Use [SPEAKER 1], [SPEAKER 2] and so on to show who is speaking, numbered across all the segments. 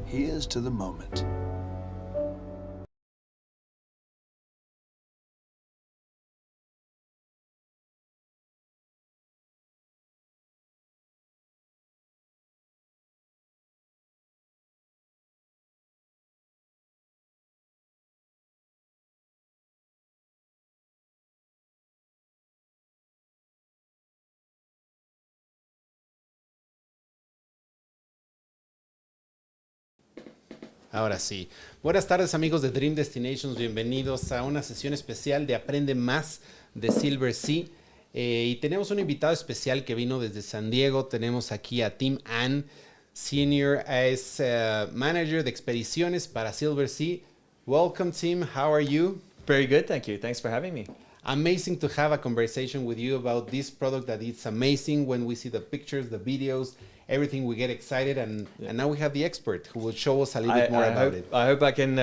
[SPEAKER 1] Here's to the moment.
[SPEAKER 2] Ahora sí. Buenas tardes amigos de Dream Destinations, bienvenidos a una sesión especial de Aprende Más de SilverSea. Y tenemos un invitado especial que vino desde San Diego. Tenemos aquí a Tim Amm, Senior, es Manager de Expediciones para SilverSea. Welcome Tim, how are you?
[SPEAKER 3] Very good, thank you. Thanks for having me.
[SPEAKER 2] Amazing to have a conversation with you about this product that it's amazing. When we see the pictures, the videos, everything, we get excited, and now we have the expert who will show us a little bit more about it.
[SPEAKER 3] I hope I can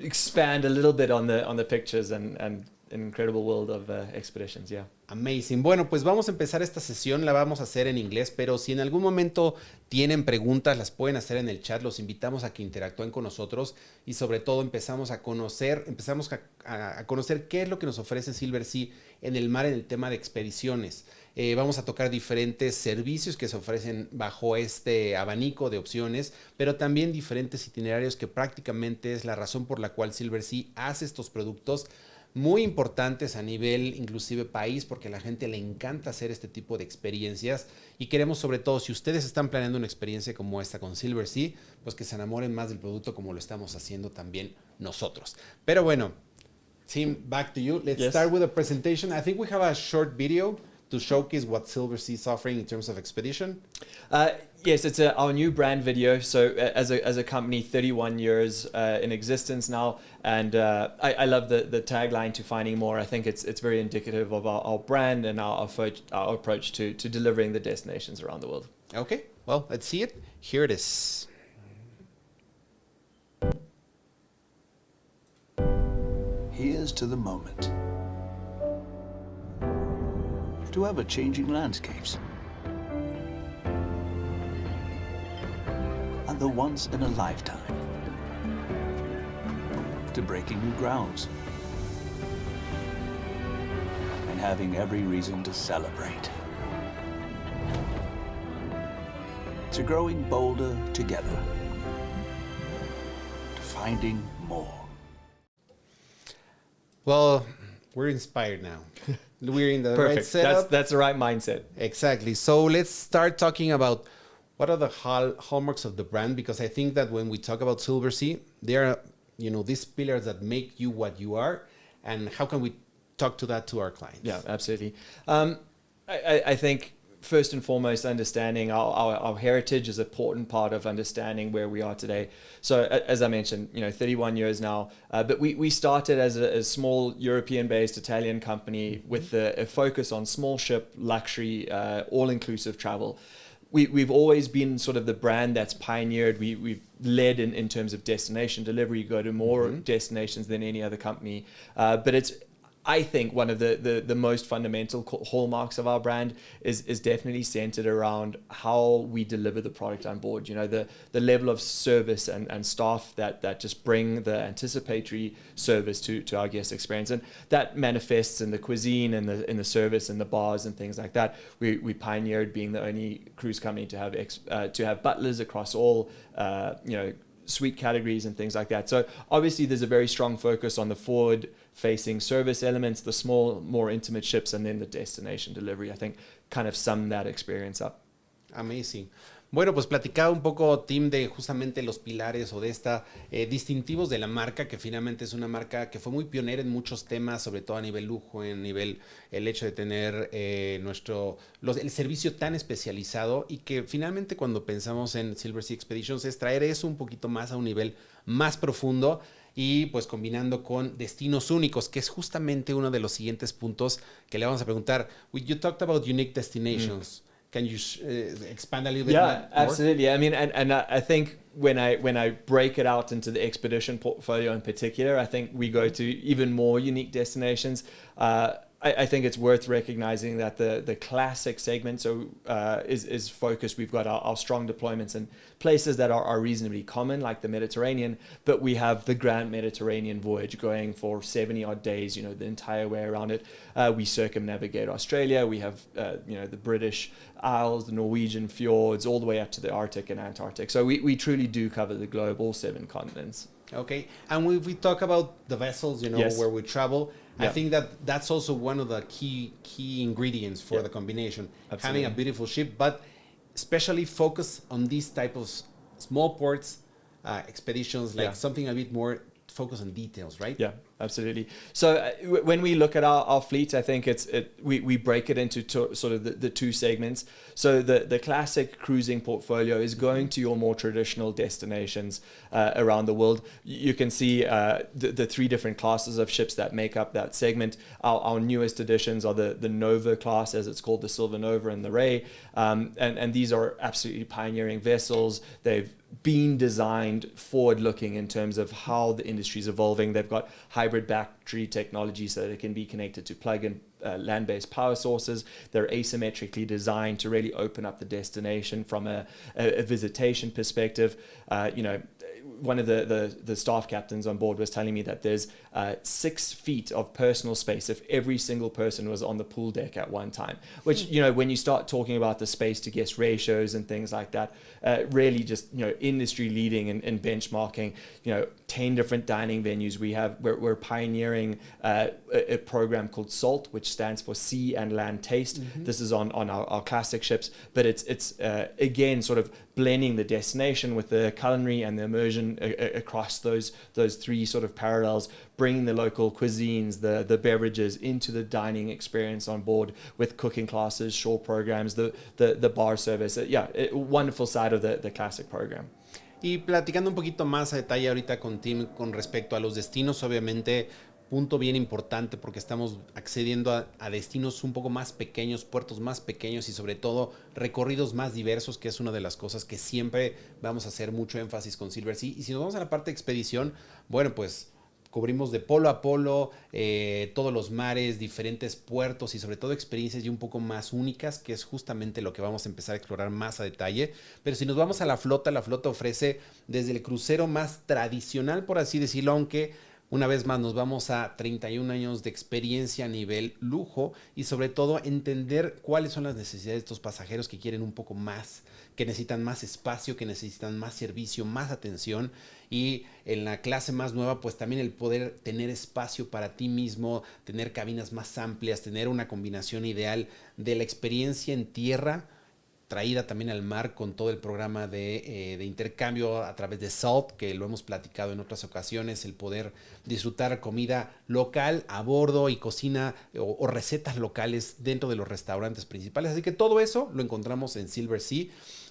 [SPEAKER 3] expand a little bit on the pictures and an incredible world of expeditions, yeah.
[SPEAKER 2] Amazing. Bueno, pues vamos a empezar esta sesión, la vamos a hacer en inglés, pero si en algún momento tienen preguntas, las pueden hacer en el chat, los invitamos a que interactúen con nosotros y sobre todo empezamos a conocer qué es lo que nos ofrece SilverSea en el mar en el tema de expediciones. Vamos a tocar diferentes servicios que se ofrecen bajo este abanico de opciones, pero también diferentes itinerarios que prácticamente es la razón por la cual SilverSea hace estos productos muy importantes a nivel inclusive país, porque a la gente le encanta hacer este tipo de experiencias y queremos sobre todo, si ustedes están planeando una experiencia como esta con SilverSea, pues que se enamoren más del producto como lo estamos haciendo también nosotros. Pero bueno, Tim, back to you. Let's start with a presentation. I think we have a short video to showcase what SilverSea is offering in terms of expedition.
[SPEAKER 3] Yes, it's our new brand video. So as a company, 31 years in existence now, and I love the tagline to finding more. I think it's very indicative of our brand and our approach to delivering the destinations around the world.
[SPEAKER 2] Okay, well, let's see it. Here it is.
[SPEAKER 1] Here's to the moment. To ever-changing landscapes. And the once in a lifetime. To breaking new grounds. And having every reason to celebrate. To growing bolder together. To finding more.
[SPEAKER 2] Well, we're inspired now. We're in the
[SPEAKER 3] Perfect.
[SPEAKER 2] right setup.
[SPEAKER 3] That's the right mindset.
[SPEAKER 2] Exactly. So let's start talking about what are the hallmarks of the brand, because I think that when we talk about SilverSea, there are, these pillars that make you what you are, and how can we talk to that to our clients?
[SPEAKER 3] Yeah, absolutely. I think first and foremost, understanding our heritage is an important part of understanding where we are today. So as I mentioned, 31 years now, but we started as a small European-based Italian company with a focus on small ship, luxury, all-inclusive travel. We've always been sort of the brand that's pioneered. We've led in terms of destination delivery, go to more destinations than any other company. But it's, I think, one of the most fundamental hallmarks of our brand is definitely centered around how we deliver the product on board. The level of service and staff that just bring the anticipatory service to our guest experience, and that manifests in the cuisine and in the service and the bars and things like that. We pioneered being the only cruise company to have butlers across all suite categories and things like that. So obviously there's a very strong focus on the forward-facing service elements, the small, more intimate ships, and then the destination delivery. I think kind of sum that experience up.
[SPEAKER 2] Amazing. Bueno, pues platicaba un poco, Tim, de justamente los pilares o de esta distintivos de la marca, que finalmente es una marca que fue muy pionera en muchos temas, sobre todo a nivel lujo, en nivel el hecho de tener el servicio tan especializado, y que finalmente cuando pensamos en SilverSea Expeditions es traer eso un poquito más a un nivel más profundo, y pues combinando con destinos únicos, que es justamente uno de los siguientes puntos que le vamos a preguntar. You talked about unique destinations. Can you expand a little bit more?
[SPEAKER 3] Yeah, absolutely. I mean, and I think when I break it out into the expedition portfolio in particular, I think we go to even more unique destinations. I think it's worth recognizing that the classic segment is focused. We've got our strong deployments in places that are reasonably common, like the Mediterranean, but we have the Grand Mediterranean voyage going for 70 odd days, the entire way around it. We circumnavigate Australia. We have, the British Isles, the Norwegian fjords, all the way up to the Arctic and Antarctic. So we truly do cover the globe, all 7 continents.
[SPEAKER 2] Okay. And when we talk about the vessels,
[SPEAKER 3] Yes.
[SPEAKER 2] where we travel, I
[SPEAKER 3] Yeah.
[SPEAKER 2] think that's also one of the key ingredients for
[SPEAKER 3] Yeah.
[SPEAKER 2] the combination.
[SPEAKER 3] Absolutely.
[SPEAKER 2] Having a beautiful ship, but especially focus on these type of small ports, expeditions, like
[SPEAKER 3] Yeah.
[SPEAKER 2] something a bit more focus on details, right?
[SPEAKER 3] Yeah, absolutely. So when we look at our fleet, I think we break it into sort of the 2 segments. So the classic cruising portfolio is going to your more traditional destinations around the world. You can see the 3 different classes of ships that make up that segment. Our newest additions are the Nova class, as it's called, the Silver Nova and the Ray. And these are absolutely pioneering vessels. They've been designed forward-looking in terms of how the industry is evolving. They've got hybrid battery technology so that it can be connected to plug-in land-based power sources. They're asymmetrically designed to really open up the destination from a visitation perspective. One of the staff captains on board was telling me that there's 6 feet of personal space if every single person was on the pool deck at one time, which, when you start talking about the space to guest ratios and things like that, really just, industry leading and benchmarking, 10 different dining venues. We're pioneering a program called SALT, which stands for Sea and Land Taste. Mm-hmm. This is on our classic ships, but it's again, sort of blending the destination with the culinary and the immersion across those 3 sort of parallels, bringing the local cuisines, the beverages into the dining experience on board with cooking classes, shore programs, the bar service. Wonderful side of the classic program.
[SPEAKER 2] Y platicando un poquito más a detalle ahorita con Tim con respecto a los destinos, obviamente, punto bien importante porque estamos accediendo a destinos un poco más pequeños, puertos más pequeños y sobre todo recorridos más diversos, que es una de las cosas que siempre vamos a hacer mucho énfasis con SilverSea. Y si nos vamos a la parte de expedición, bueno, pues cubrimos de polo a polo todos los mares, diferentes puertos y sobre todo experiencias y un poco más únicas, que es justamente lo que vamos a empezar a explorar más a detalle. Pero si nos vamos a la flota ofrece desde el crucero más tradicional, por así decirlo, aunque una vez más nos vamos a 31 años de experiencia a nivel lujo y sobre todo entender cuáles son las necesidades de estos pasajeros que quieren un poco más, que necesitan más espacio, que necesitan más servicio, más atención. Y en la clase más nueva, pues también el poder tener espacio para ti mismo, tener cabinas más amplias, tener una combinación ideal de la experiencia en tierra, traída también al mar con todo el programa de intercambio a través de SALT, que lo hemos platicado en otras ocasiones, el poder disfrutar comida local a bordo y cocina o recetas locales dentro de los restaurantes principales. Así que todo eso lo encontramos en SilverSea.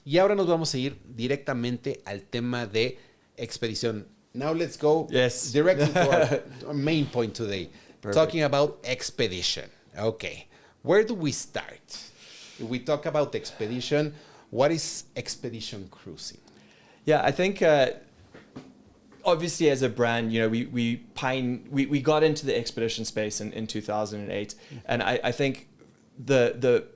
[SPEAKER 2] Y ahora nos vamos a ir directamente al tema de expedición. Now let's go directly to our main point today. Perfect. Talking about expedition. Okay, where do we start? If we talk about expedition, what is expedition cruising?
[SPEAKER 3] Yeah, I think obviously as a brand, we got into the expedition space in 2008, and I think the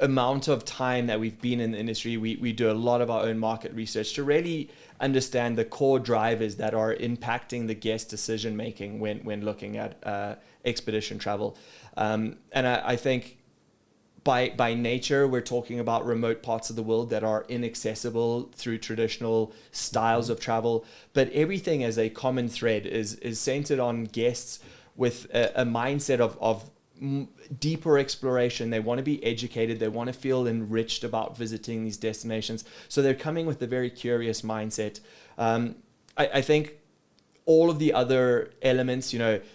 [SPEAKER 3] amount of time that we've been in the industry, we do a lot of our own market research to really understand the core drivers that are impacting the guest decision making when looking at expedition travel, and I think by nature, we're talking about remote parts of the world that are inaccessible through traditional styles of travel. But everything as a common thread is centered on guests with a mindset of deeper exploration. They want to be educated. They want to feel enriched about visiting these destinations. So they're coming with a very curious mindset. I think all of the other elements,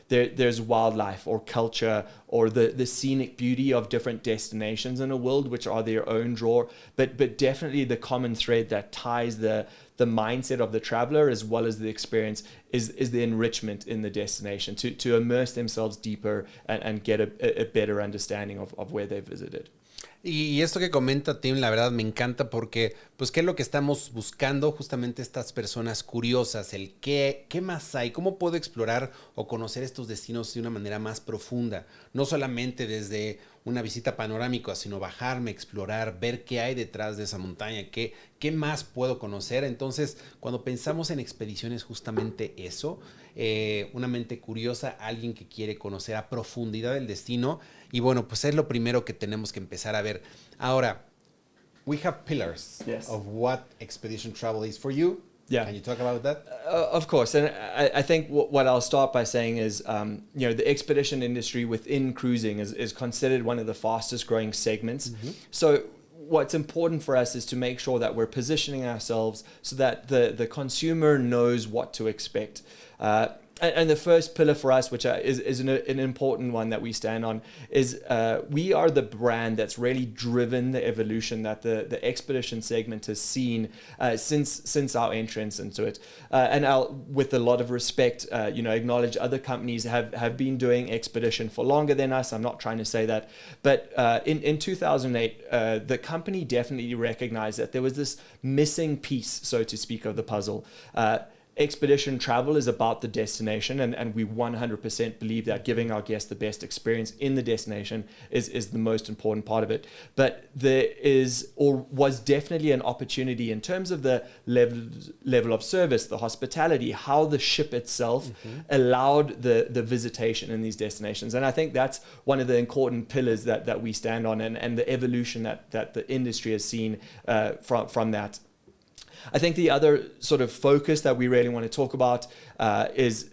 [SPEAKER 3] there's wildlife or culture or the scenic beauty of different destinations in a world, which are their own draw. But definitely the common thread that ties the mindset of the traveler as well as the experience is the enrichment in the destination, to immerse themselves deeper and get a better understanding of where they visited.
[SPEAKER 2] Y esto que comenta Tim, la verdad me encanta porque, pues, ¿qué es lo que estamos buscando? Justamente estas personas curiosas, el qué más hay, cómo puedo explorar o conocer estos destinos de una manera más profunda. No solamente desde una visita panorámica, sino bajarme, explorar, ver qué hay detrás de esa montaña, qué más puedo conocer. Entonces, cuando pensamos en expediciones, justamente eso, una mente curiosa, alguien que quiere conocer a profundidad el destino. Y bueno, pues es lo primero que tenemos que empezar a ver. Ahora, we have pillars of what expedition travel is for you.
[SPEAKER 3] Yeah.
[SPEAKER 2] Can you talk about that?
[SPEAKER 3] Of course. And I think what I'll start by saying is, the expedition industry within cruising is considered one of the fastest growing segments. Mm-hmm. So what's important for us is to make sure that we're positioning ourselves so that the consumer knows what to expect. And the first pillar for us, which is an important one that we stand on, is we are the brand that's really driven the evolution that the expedition segment has seen since our entrance into it. And I'll, with a lot of respect, acknowledge other companies have been doing expedition for longer than us. I'm not trying to say that. But in 2008, the company definitely recognized that there was this missing piece, so to speak, of the puzzle. Expedition travel is about the destination, and we 100% believe that giving our guests the best experience in the destination is the most important part of it. But there is, or was definitely, an opportunity in terms of the level of service, the hospitality, how the ship itself allowed the visitation in these destinations. And I think that's one of the important pillars that we stand on, and the evolution that the industry has seen from that. I think the other sort of focus that we really want to talk about is,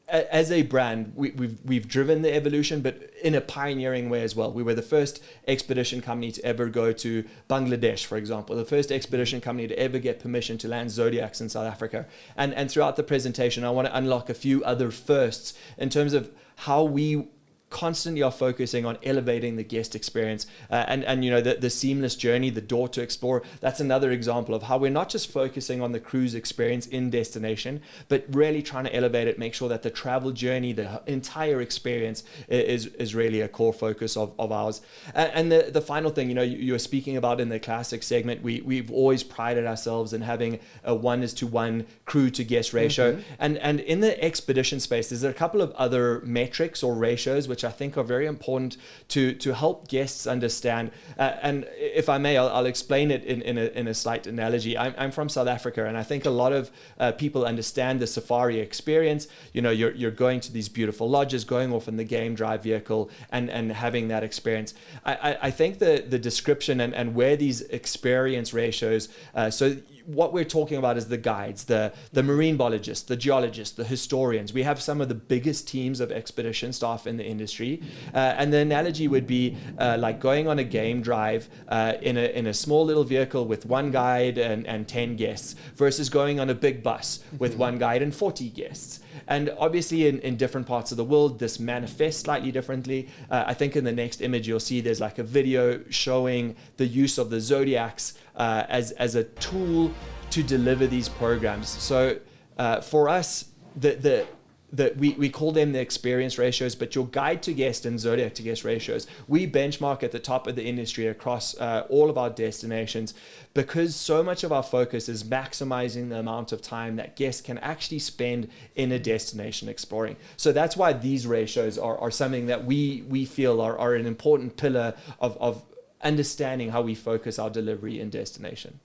[SPEAKER 3] as a brand, we've driven the evolution, but in a pioneering way as well. We were the first expedition company to ever go to Bangladesh, for example, the first expedition company to ever get permission to land zodiacs in South Africa. And throughout the presentation, I want to unlock a few other firsts in terms of how we constantly are focusing on elevating the guest experience and the seamless journey, the door to explore. That's another example of how we're not just focusing on the cruise experience in destination, but really trying to elevate it, make sure that the travel journey, the entire experience is really a core focus of ours. And the final thing, you were speaking about in the classic segment, we've always prided ourselves in having a 1:1 crew to guest ratio. And in the expedition space, there's a couple of other metrics or ratios which I think are very important to help guests understand. And if I may, I'll explain it in a slight analogy. I'm from South Africa, and I think a lot of people understand the safari experience. You're going to these beautiful lodges, going off in the game drive vehicle, and having that experience. I think the description and where these experience ratios, so what we're talking about is the guides, the marine biologists, the geologists, the historians. We have some of the biggest teams of expedition staff in the industry. And the analogy would be like going on a game drive in a small little vehicle with one guide and 10 guests versus going on a big bus with one guide and 40 guests. And obviously in different parts of the world, this manifests slightly differently. I think in the next image, you'll see there's like a video showing the use of the zodiacs as a tool to deliver these programs. So for us, we call them the experience ratios, but your guide to guest and zodiac to guest ratios, we benchmark at the top of the industry across all of our destinations, because so much of our focus is maximizing the amount of time that guests can actually spend in a destination exploring. So that's why these ratios are something that we feel are an important pillar of understanding how we focus our delivery in destination.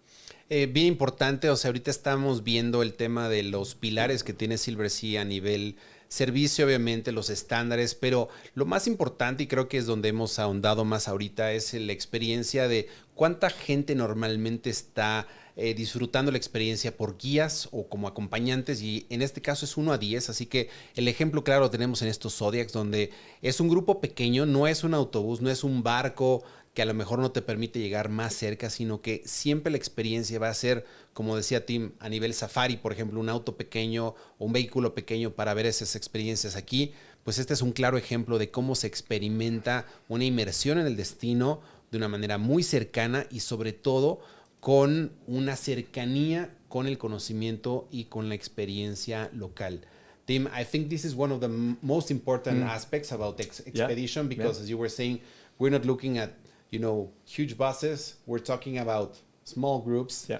[SPEAKER 2] Bien importante, o sea, ahorita estamos viendo el tema de los pilares que tiene SilverSea a nivel servicio, obviamente, los estándares, pero lo más importante, y creo que es donde hemos ahondado más ahorita, es la experiencia de cuánta gente normalmente está disfrutando la experiencia por guías o como acompañantes, y en este caso es 1 a 10, así que el ejemplo claro lo tenemos en estos Zodiacs, donde es un grupo pequeño, no es un autobús, no es un barco que a lo mejor no te permite llegar más cerca, sino que siempre la experiencia va a ser, como decía Tim, a nivel safari, por ejemplo, un auto pequeño o un vehículo pequeño para ver esas experiencias aquí. Pues este es un claro ejemplo de cómo se experimenta una inmersión en el destino de una manera muy cercana y sobre todo con una cercanía con el conocimiento y con la experiencia local. Tim, I think this is one of the most important aspects about the expedition, because as you were saying, we're not looking at huge buses. We're talking about small groups.
[SPEAKER 3] Yeah.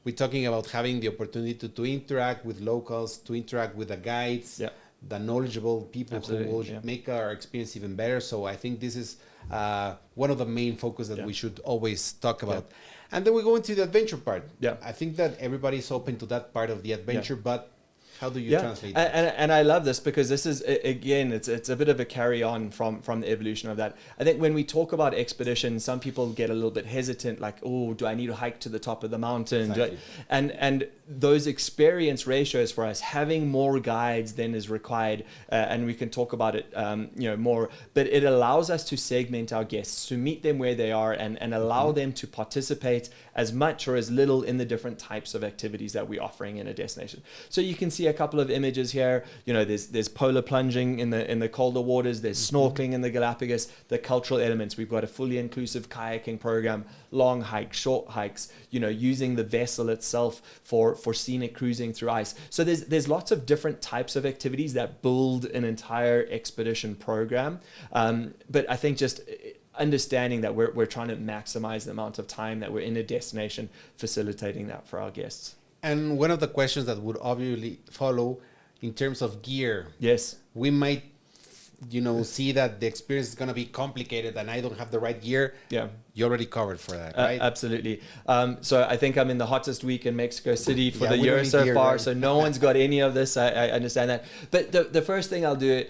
[SPEAKER 2] We're talking about having the opportunity to interact with locals, to interact with the guides, the knowledgeable people who will make our experience even better. So I think this is one of the main focus that we should always talk about. And then we go into the adventure part. Yeah. I think that everybody's open to that part of the adventure, but how do you translate that?
[SPEAKER 3] And I love this because this is, again, it's a bit of a carry on from the evolution of that. I think when we talk about expeditions, some people get a little bit hesitant, like, oh, do I need to hike to the top of the mountain?
[SPEAKER 2] Exactly.
[SPEAKER 3] And those experience ratios for us, having more guides than is required, and we can talk about it more, but it allows us to segment our guests, to meet them where they are and allow them to participate as much or as little in the different types of activities that we're offering in a destination. So you can see a couple of images here. There's polar plunging in the colder waters, there's snorkeling in the Galapagos, the cultural elements. We've got a fully inclusive kayaking program, long hikes, short hikes, using the vessel itself for scenic cruising through ice. So there's lots of different types of activities that build an entire expedition program. But I think just understanding that we're trying to maximize the amount of time that we're in a destination, facilitating that for our guests.
[SPEAKER 2] And one of the questions that would obviously follow in terms of gear.
[SPEAKER 3] Yes.
[SPEAKER 2] We might, see that the experience is going to be complicated and I don't have the right gear. Yeah. You already covered for that, right?
[SPEAKER 3] Absolutely. So I think I'm in the hottest week in Mexico City for the year so far. Right? So no one's got any of this. I understand that. But the first thing I'll do,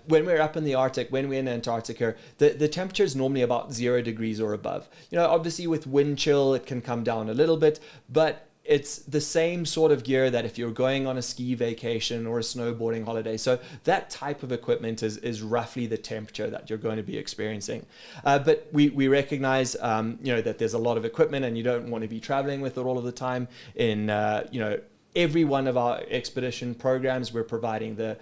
[SPEAKER 3] when we're up in the Arctic, when we're in Antarctica, the temperature is normally about 0 degrees or above. Obviously with wind chill, it can come down a little bit, but it's the same sort of gear that if you're going on a ski vacation or a snowboarding holiday. So that type of equipment is roughly the temperature that you're going to be experiencing. But we recognize, that there's a lot of equipment and you don't want to be traveling with it all of the time. In, every one of our expedition programs, we're providing the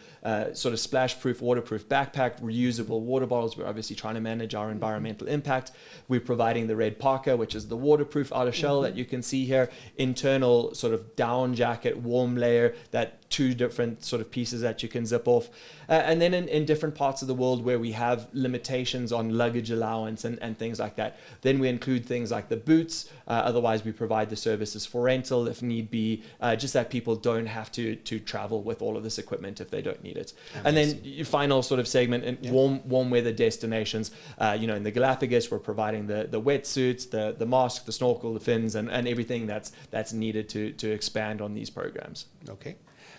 [SPEAKER 3] sort of splash-proof, waterproof backpack, reusable water bottles. We're obviously trying to manage our environmental impact. We're providing the red parka, which is the waterproof outer shell that you can see here, internal sort of down jacket, warm layer, that 2 different sort of pieces that you can zip off. And then in different parts of the world where we have limitations on luggage allowance and things like that, then we include things like the boots. Otherwise, we provide the services for rental if need be, just that people don't have to travel with all of this equipment if they don't need it. And then your final sort of segment in warm weather destinations, in the Galapagos, we're providing the wetsuits, the mask, the snorkel, the fins, and everything that's needed to expand on these programs.
[SPEAKER 2] Okay.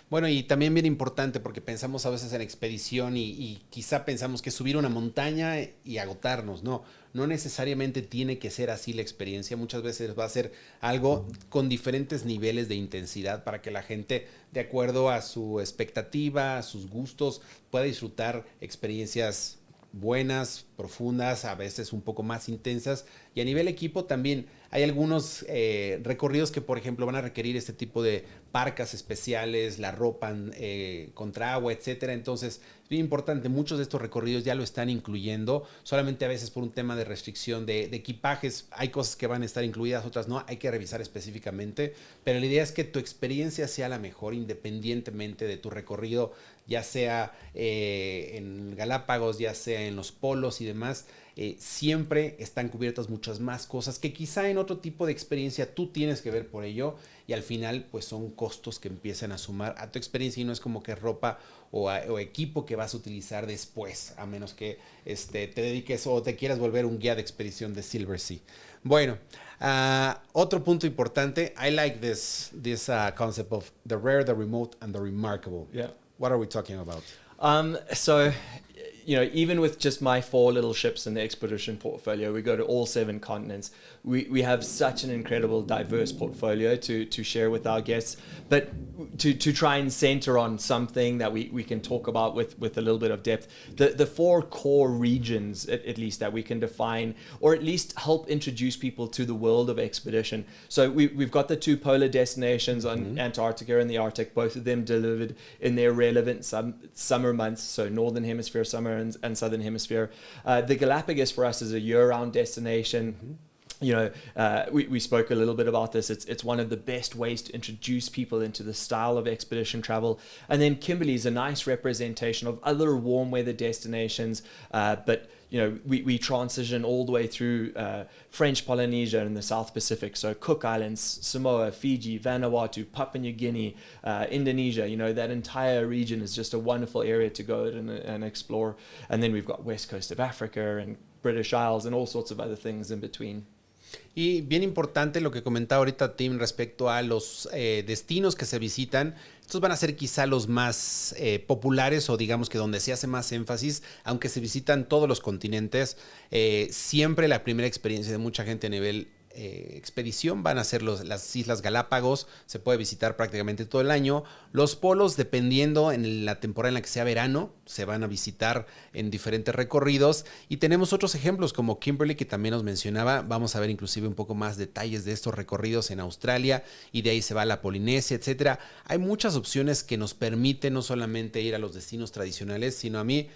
[SPEAKER 2] Bueno, y también bien importante porque pensamos a veces en expedición y quizá pensamos que subir una montaña y agotarnos. No necesariamente tiene que ser así la experiencia. Muchas veces va a ser algo con diferentes niveles de intensidad para que la gente, de acuerdo a su expectativa, a sus gustos, pueda disfrutar experiencias buenas, profundas, a veces un poco más intensas. Y a nivel equipo también hay algunos recorridos que, por ejemplo, van a requerir este tipo de parcas especiales, la ropa contra agua, etcétera. Entonces, es bien importante, muchos de estos recorridos ya lo están incluyendo, solamente a veces por un tema de restricción de equipajes. Hay cosas que van a estar incluidas, otras no, hay que revisar específicamente, pero la idea es que tu experiencia sea la mejor independientemente de tu recorrido, ya sea en Galápagos, ya sea en los polos y demás. Siempre están cubiertas muchas más cosas que quizá en otro tipo de experiencia tú tienes que ver por ello, y al final pues son costos que empiezan a sumar a tu experiencia y no es como que ropa o equipo que vas a utilizar después, a menos que te dediques o te quieras volver un guía de expedición de SilverSea. Bueno, otro punto importante, I like this concept of the rare, the remote, and the remarkable.
[SPEAKER 3] Yeah.
[SPEAKER 2] What are we talking about?
[SPEAKER 3] So, even with just my 4 little ships in the expedition portfolio, we go to all 7 continents. We have such an incredible, diverse portfolio to share with our guests. But to try and center on something that we can talk about with a little bit of depth, the 4 core regions, at least, that we can define, or at least help introduce people to the world of expedition. So we've got the 2 polar destinations on Antarctica and the Arctic, both of them delivered in their relevant summer months, so Northern Hemisphere summer and Southern Hemisphere. The Galapagos for us is a year-round destination. We spoke a little bit about this. It's one of the best ways to introduce people into the style of expedition travel. And then Kimberley is a nice representation of other warm weather destinations, but we transition all the way through French Polynesia and the South Pacific. So Cook Islands, Samoa, Fiji, Vanuatu, Papua New Guinea, Indonesia, that entire region is just a wonderful area to go and explore. And then we've got West Coast of Africa and British Isles and all sorts of other things in between.
[SPEAKER 2] Y bien importante lo que comentaba ahorita Tim respecto a los destinos que se visitan. Estos van a ser quizá los más populares o digamos que donde se hace más énfasis, aunque se visitan todos los continentes. Siempre la primera experiencia de mucha gente a nivel expedición van a ser las Islas Galápagos. Se puede visitar prácticamente todo el año. Los polos, dependiendo en la temporada en la que sea verano, se van a visitar en diferentes recorridos. Y tenemos otros ejemplos como Kimberley, que también nos mencionaba. Vamos a ver inclusive un poco más detalles de estos recorridos en Australia, y de ahí se va a la Polinesia, etcétera. Hay muchas opciones que nos permiten no solamente ir a los destinos tradicionales, sino a mí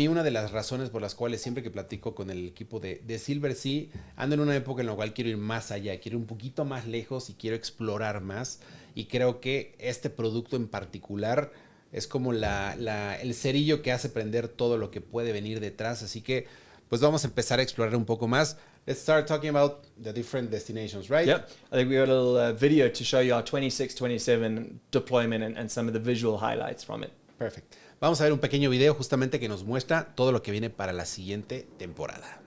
[SPEAKER 2] una de las razones por las cuales siempre que platico con el equipo de SilverSea, ando en una época en la cual quiero ir más allá, quiero ir un poquito más lejos y quiero explorar más. Y creo que este producto en particular es como el cerillo que hace prender todo lo que puede venir detrás. Así que pues vamos a empezar a explorar un poco más. Let's start talking about the different destinations, right?
[SPEAKER 3] Yep. I think we got a little video to show you our 26-27 deployment and some of the visual highlights from it.
[SPEAKER 2] Perfect. Vamos a ver un pequeño video justamente que nos muestra todo lo que viene para la siguiente temporada.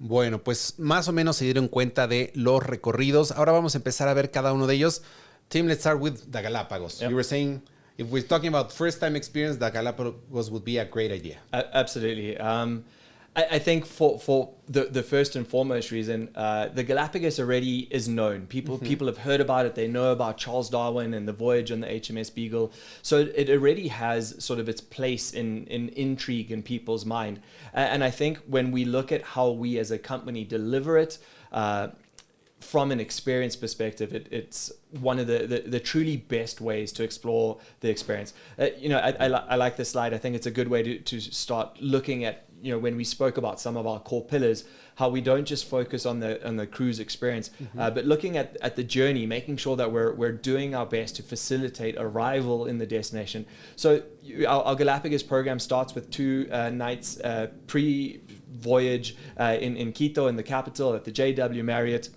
[SPEAKER 2] Bueno, pues más o menos se dieron cuenta de los recorridos. Ahora vamos a empezar a ver cada uno de ellos. Tim, let's start with the Galapagos. Yep. You were saying, if we're talking about first-time experience, the Galapagos would be a great idea.
[SPEAKER 3] Absolutely. I think for the first and foremost reason, the Galapagos already is known. People have heard about it. They know about Charles Darwin and the voyage on the HMS Beagle. So it already has sort of its place in intrigue in people's mind. And I think when we look at how we as a company deliver it, from an experience perspective, it's one of the truly best ways to explore the experience. I like this slide. I think it's a good way to start looking at, when we spoke about some of our core pillars, how we don't just focus on the cruise experience, but looking at the journey, making sure that we're doing our best to facilitate arrival in the destination. So our Galapagos program starts with 2 nights pre-voyage in Quito, in the capital, at the JW Marriott.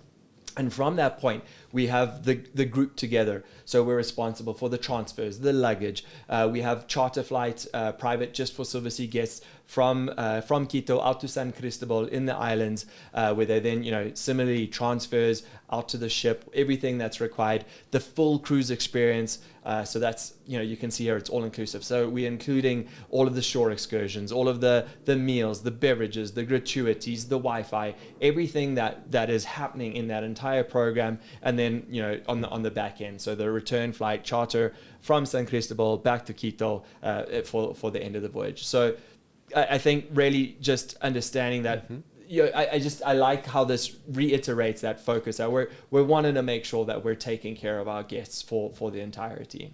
[SPEAKER 3] And from that point, we have the group together. So we're responsible for the transfers, the luggage. We have charter flights, private, just for SilverSea guests from Quito out to San Cristobal in the islands, where they then, similarly transfers out to the ship, everything that's required, the full cruise experience. So that's, you can see here, it's all inclusive. So we're including all of the shore excursions, all of the meals, the beverages, the gratuities, the Wi-Fi, everything that is happening in that entire program. And then, on the back end, so the return flight charter from San Cristobal back to Quito for the end of the voyage. So I think really just understanding that, I like how this reiterates that focus. That we're wanting to make sure that we're taking care of our guests for the entirety.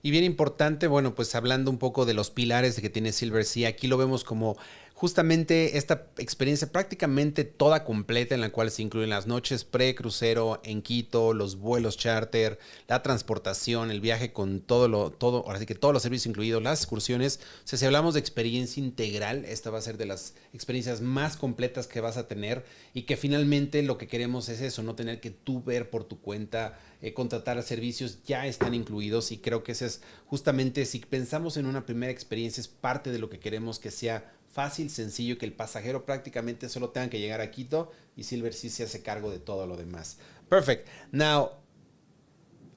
[SPEAKER 2] Y bien importante, bueno, pues hablando un poco de los pilares que tiene SilverSea, aquí lo vemos como justamente esta experiencia prácticamente toda completa, en la cual se incluyen las noches pre-crucero en Quito, los vuelos charter, la transportación, el viaje con todo, ahora sí que todos los servicios incluidos, las excursiones. O sea, si hablamos de experiencia integral, esta va a ser de las experiencias más completas que vas a tener, y que finalmente lo que queremos es eso, no tener que tú ver por tu cuenta, contratar servicios, ya están incluidos. Y creo que ese es justamente, si pensamos en una primera experiencia, es parte de lo que queremos que sea fácil, sencillo, que el pasajero prácticamente solo tenga que llegar a Quito y SilverSea se hace cargo de todo lo demás. Perfect. Now,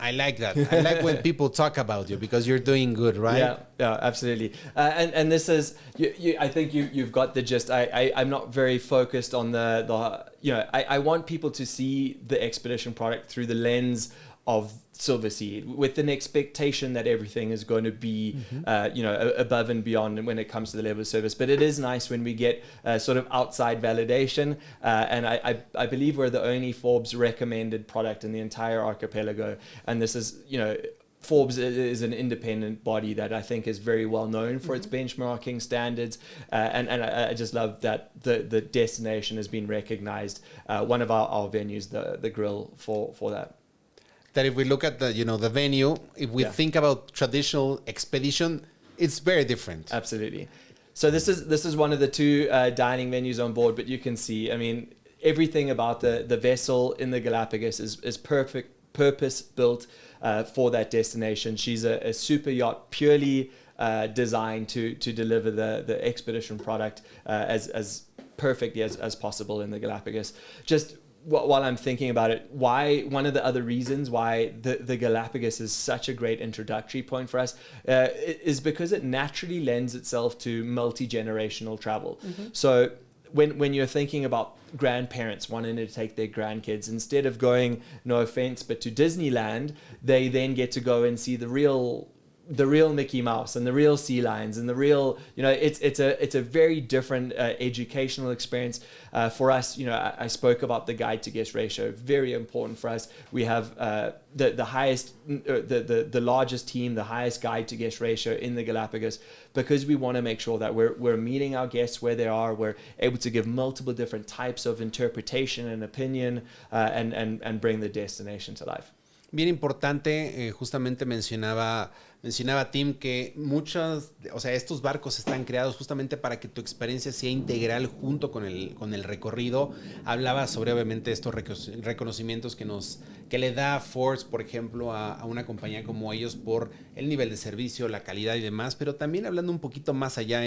[SPEAKER 2] I like that. I like when people talk about you because you're doing good, right?
[SPEAKER 3] Yeah, absolutely. And this is, I think you've got the gist. I'm not very focused on I want people to see the expedition product through the lens of SilverSea, with an expectation that everything is going to be, above and beyond when it comes to the level of service. But it is nice when we get sort of outside validation. And I believe we're the only Forbes recommended product in the entire archipelago. And this is, Forbes is an independent body that I think is very well known for its benchmarking standards, and I just love that the destination has been recognized. One of our venues, the grill for that.
[SPEAKER 2] That if we look at the venue, if we think about traditional expedition, it's very different.
[SPEAKER 3] Absolutely. So this is one of the two dining venues on board, but you can see, I mean, everything about the vessel in the Galapagos is purpose built for that destination. She's a super yacht purely designed to deliver the expedition product as perfectly as possible in the Galapagos. Just while I'm thinking about it, one of the other reasons why the Galapagos is such a great introductory point for us is because it naturally lends itself to multi-generational travel. So when you're thinking about grandparents wanting to take their grandkids, instead of going, no offense, but to Disneyland, they then get to go and see the real Mickey Mouse and the real sea lions and the real, it's a very different educational experience for us. I spoke about the guide to guest ratio, very important for us. We have the highest, the largest team, the highest guide to guest ratio in the Galapagos, because we want to make sure that we're meeting our guests where they are. We're able to give multiple different types of interpretation and opinion, and bring the destination to life.
[SPEAKER 2] Bien importante, justamente mencionaba Tim que estos barcos están creados justamente para que tu experiencia sea integral junto con el recorrido. Hablaba sobre obviamente estos reconocimientos que le da Forbes, por ejemplo, a una compañía como ellos por el nivel de servicio, la calidad y demás, pero también hablando un poquito más allá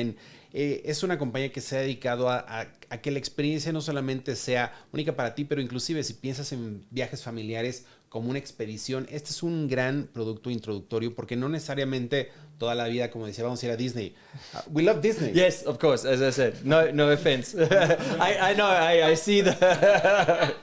[SPEAKER 2] es una compañía que se ha dedicado a que la experiencia no solamente sea única para ti, pero inclusive si piensas en viajes familiares como una expedición, este es un gran producto introductorio porque no necesariamente toda la vida, como decía, vamos a ir a Disney. We love Disney.
[SPEAKER 3] Yes, of course, as I said. No offense. I know, I see that.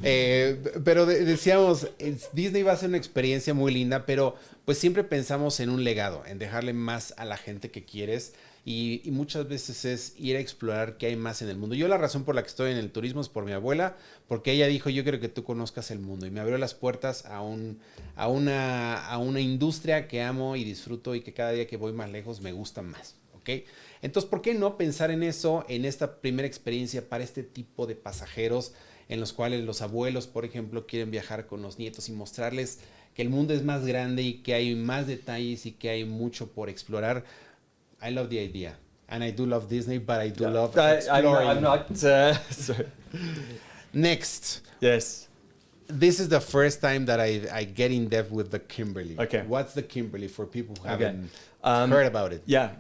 [SPEAKER 2] Pero decíamos, Disney va a ser una experiencia muy linda, pero pues siempre pensamos en un legado, en dejarle más a la gente que quieres. Y muchas veces es ir a explorar qué hay más en el mundo. Yo la razón por la que estoy en el turismo es por mi abuela, porque ella dijo, yo quiero que tú conozcas el mundo. Y me abrió las puertas a una industria que amo y disfruto y que cada día que voy más lejos me gusta más. ¿Okay? Entonces, ¿por qué no pensar en eso, en esta primera experiencia para este tipo de pasajeros en los cuales los abuelos, por ejemplo, quieren viajar con los nietos y mostrarles que el mundo es más grande y que hay más detalles y que hay mucho por explorar? I love the idea, and I do love Disney, but I do love exploring.
[SPEAKER 3] I'm not sorry.
[SPEAKER 2] Next.
[SPEAKER 3] Yes.
[SPEAKER 2] This is the first time that I get in depth with the Kimberly.
[SPEAKER 3] Okay.
[SPEAKER 2] What's the Kimberly for people who haven't heard about it?
[SPEAKER 3] Yeah.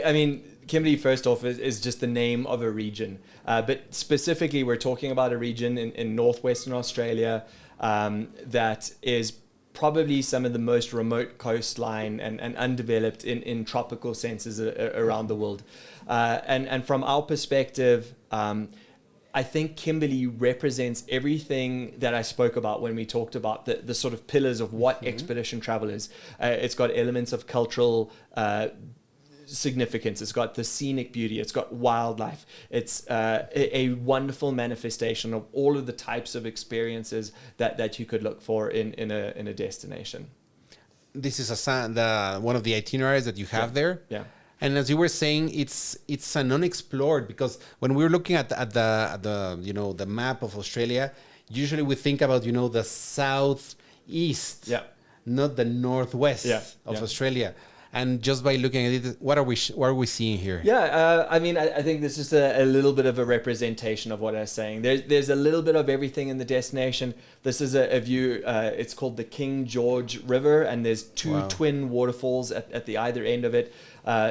[SPEAKER 3] I mean, Kimberly, first off, is just the name of a region. But specifically, we're talking about a region in northwestern Australia that is probably some of the most remote coastline and undeveloped in tropical senses around the world. And from our perspective, I think Kimberly represents everything that I spoke about when we talked about the sort of pillars of what expedition travel is. It's got elements of cultural significance. It's got the scenic beauty. It's got wildlife. It's a wonderful manifestation of all of the types of experiences that you could look for in a destination.
[SPEAKER 2] This is one of the itineraries that you have there.
[SPEAKER 3] Yeah.
[SPEAKER 2] And as you were saying, it's an unexplored, because when we're looking at the map of Australia, usually we think about the southeast, not the northwest of Australia. And just by looking at it, what are we seeing here?
[SPEAKER 3] Yeah, I mean, I think this is a little bit of a representation of what I was saying. There's a little bit of everything in the destination. This is a view, it's called the King George River, and there's two twin waterfalls at the either end of it.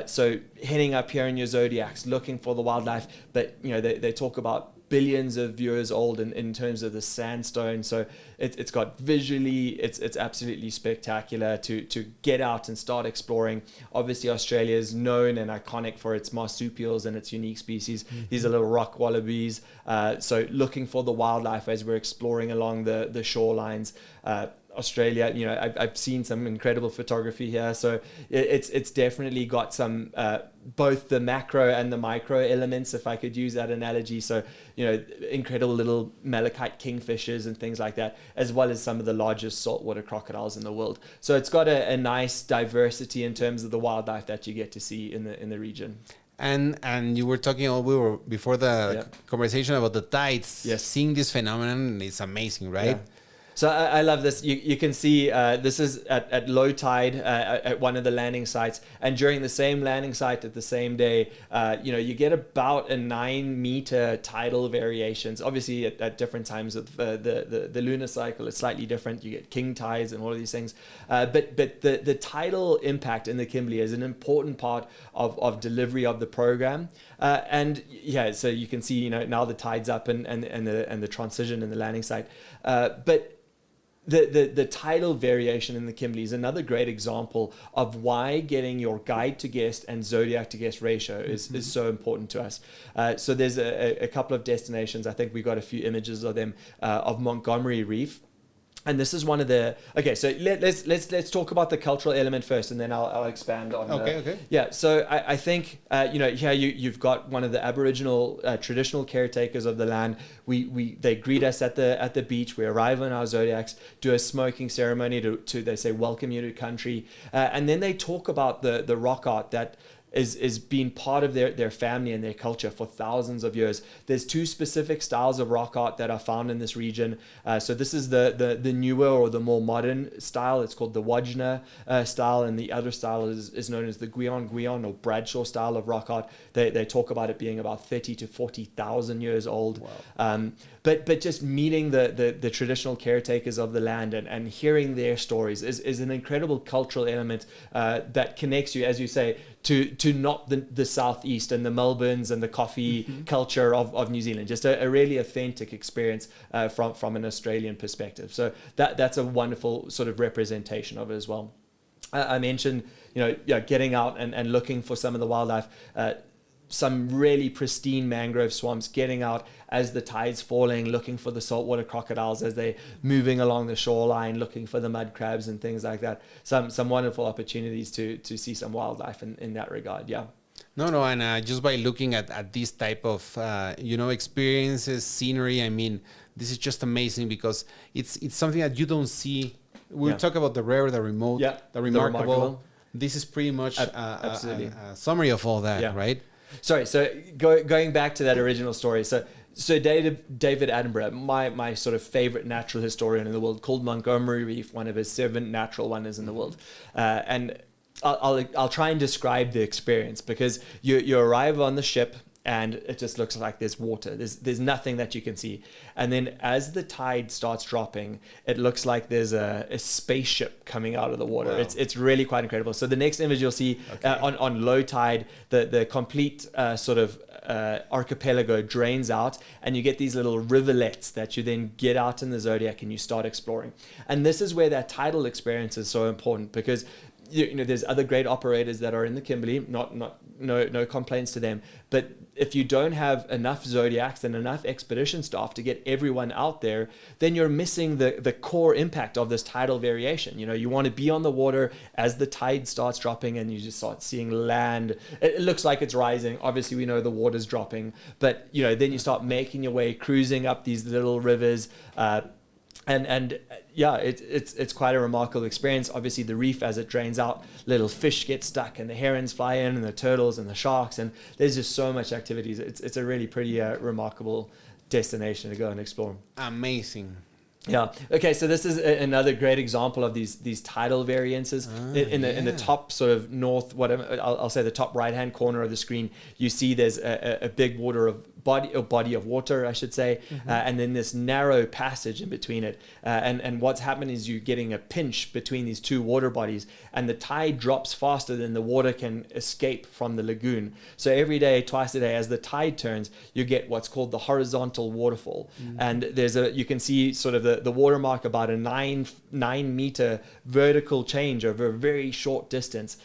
[SPEAKER 3] So heading up here in your Zodiacs, looking for the wildlife, but they talk about billions of years old in terms of the sandstone. So it's got visually, it's absolutely spectacular to get out and start exploring. Obviously, Australia is known and iconic for its marsupials and its unique species. These are little rock wallabies. So looking for the wildlife as we're exploring along the shorelines. Australia, you know, I've seen some incredible photography here, so it's definitely got some both the macro and the micro elements, if I could use that analogy. So, you know, incredible little malachite kingfishers and things like that, as well as some of the largest saltwater crocodiles in the world. So it's got a nice diversity in terms of the wildlife that you get to see in the region.
[SPEAKER 2] And you were talking, we were before the conversation about the tides.
[SPEAKER 3] Yes.
[SPEAKER 2] Seeing this phenomenon is amazing, right?
[SPEAKER 3] Yeah. So I love this. You can see this is at low tide at one of the landing sites, and during the same landing site at the same day, you know, you get about a 9-meter tidal variations. Obviously, at different times of the lunar cycle, it's slightly different. You get king tides and all of these things, but the tidal impact in the Kimberley is an important part of delivery of the program. And yeah, so you can see, you know, now the tide's up and the transition in the landing site, but the tidal variation in the Kimberley is another great example of why getting your guide to guest and zodiac to guest ratio is so important to us. So there's a couple of destinations. I think we got a few images of them, of Montgomery Reef. And this is one of the, okay, so let's talk about the cultural element first, and then I'll expand on.
[SPEAKER 2] Okay.
[SPEAKER 3] Yeah, so I think you know, here you've got one of the Aboriginal traditional caretakers of the land. They greet us at the beach. We arrive on our zodiacs, do a smoking ceremony to they say welcome you to country, and then they talk about the rock art that is being part of their family and their culture for thousands of years. There's two specific styles of rock art that are found in this region. So this is the newer or the more modern style. It's called the Wajna style, and the other style is known as the Guion or Bradshaw style of rock art. They talk about it being about 30 to 40,000 years old. Wow. But just meeting the traditional caretakers of the land and hearing their stories is an incredible cultural element that connects you, as you say, to not the Southeast and the Melbournes and the coffee culture of New Zealand. Just a really authentic experience from an Australian perspective. So that's a wonderful sort of representation of it as well. I mentioned, you know, getting out and looking for some of the wildlife. Some really pristine mangrove swamps, getting out as the tide's falling, looking for the saltwater crocodiles as they're moving along the shoreline, looking for the mud crabs and things like that. Some wonderful opportunities to see some wildlife in that regard, yeah.
[SPEAKER 2] No, and just by looking at this type of, you know, experiences, scenery, I mean, this is just amazing because it's something that you don't see. We'll talk about the rare, the remote, the remarkable. This is pretty much
[SPEAKER 3] absolutely
[SPEAKER 2] a summary of all that, right?
[SPEAKER 3] Sorry, so going back to that original story. So David Attenborough, my sort of favorite natural historian in the world, called Montgomery Reef one of his 7 natural wonders in the world. And I'll try and describe the experience, because you arrive on the ship and it just looks like there's water. There's nothing that you can see. And then as the tide starts dropping, it looks like there's a spaceship coming out of the water. Wow. It's really quite incredible. So the next image you'll see on low tide, the complete sort of archipelago drains out, and you get these little rivulets that you then get out in the zodiac and you start exploring. And this is where that tidal experience is so important, because you know, there's other great operators that are in the Kimberley, no complaints to them. But if you don't have enough zodiacs and enough expedition staff to get everyone out there, then you're missing the core impact of this tidal variation. You know, you want to be on the water as the tide starts dropping and you just start seeing land. It looks like it's rising. Obviously, we know the water's dropping, but you know, then you start making your way, cruising up these little rivers. And yeah, it's quite a remarkable experience. Obviously, the reef, as it drains out, little fish get stuck, and the herons fly in, and the turtles and the sharks, and there's just so much activities. It's a really pretty remarkable destination to go and explore.
[SPEAKER 2] Amazing.
[SPEAKER 3] Yeah. Okay. So this is another great example of these tidal variances. In the top sort of north, whatever, I'll say the top right hand corner of the screen, you see there's a big body of water, I should say, and then this narrow passage in between it. And what's happening is you're getting a pinch between these two water bodies, and the tide drops faster than the water can escape from the lagoon. So every day, twice a day, as the tide turns, you get what's called the horizontal waterfall. And you can see sort of the watermark about a 9-meter vertical change over a very short distance.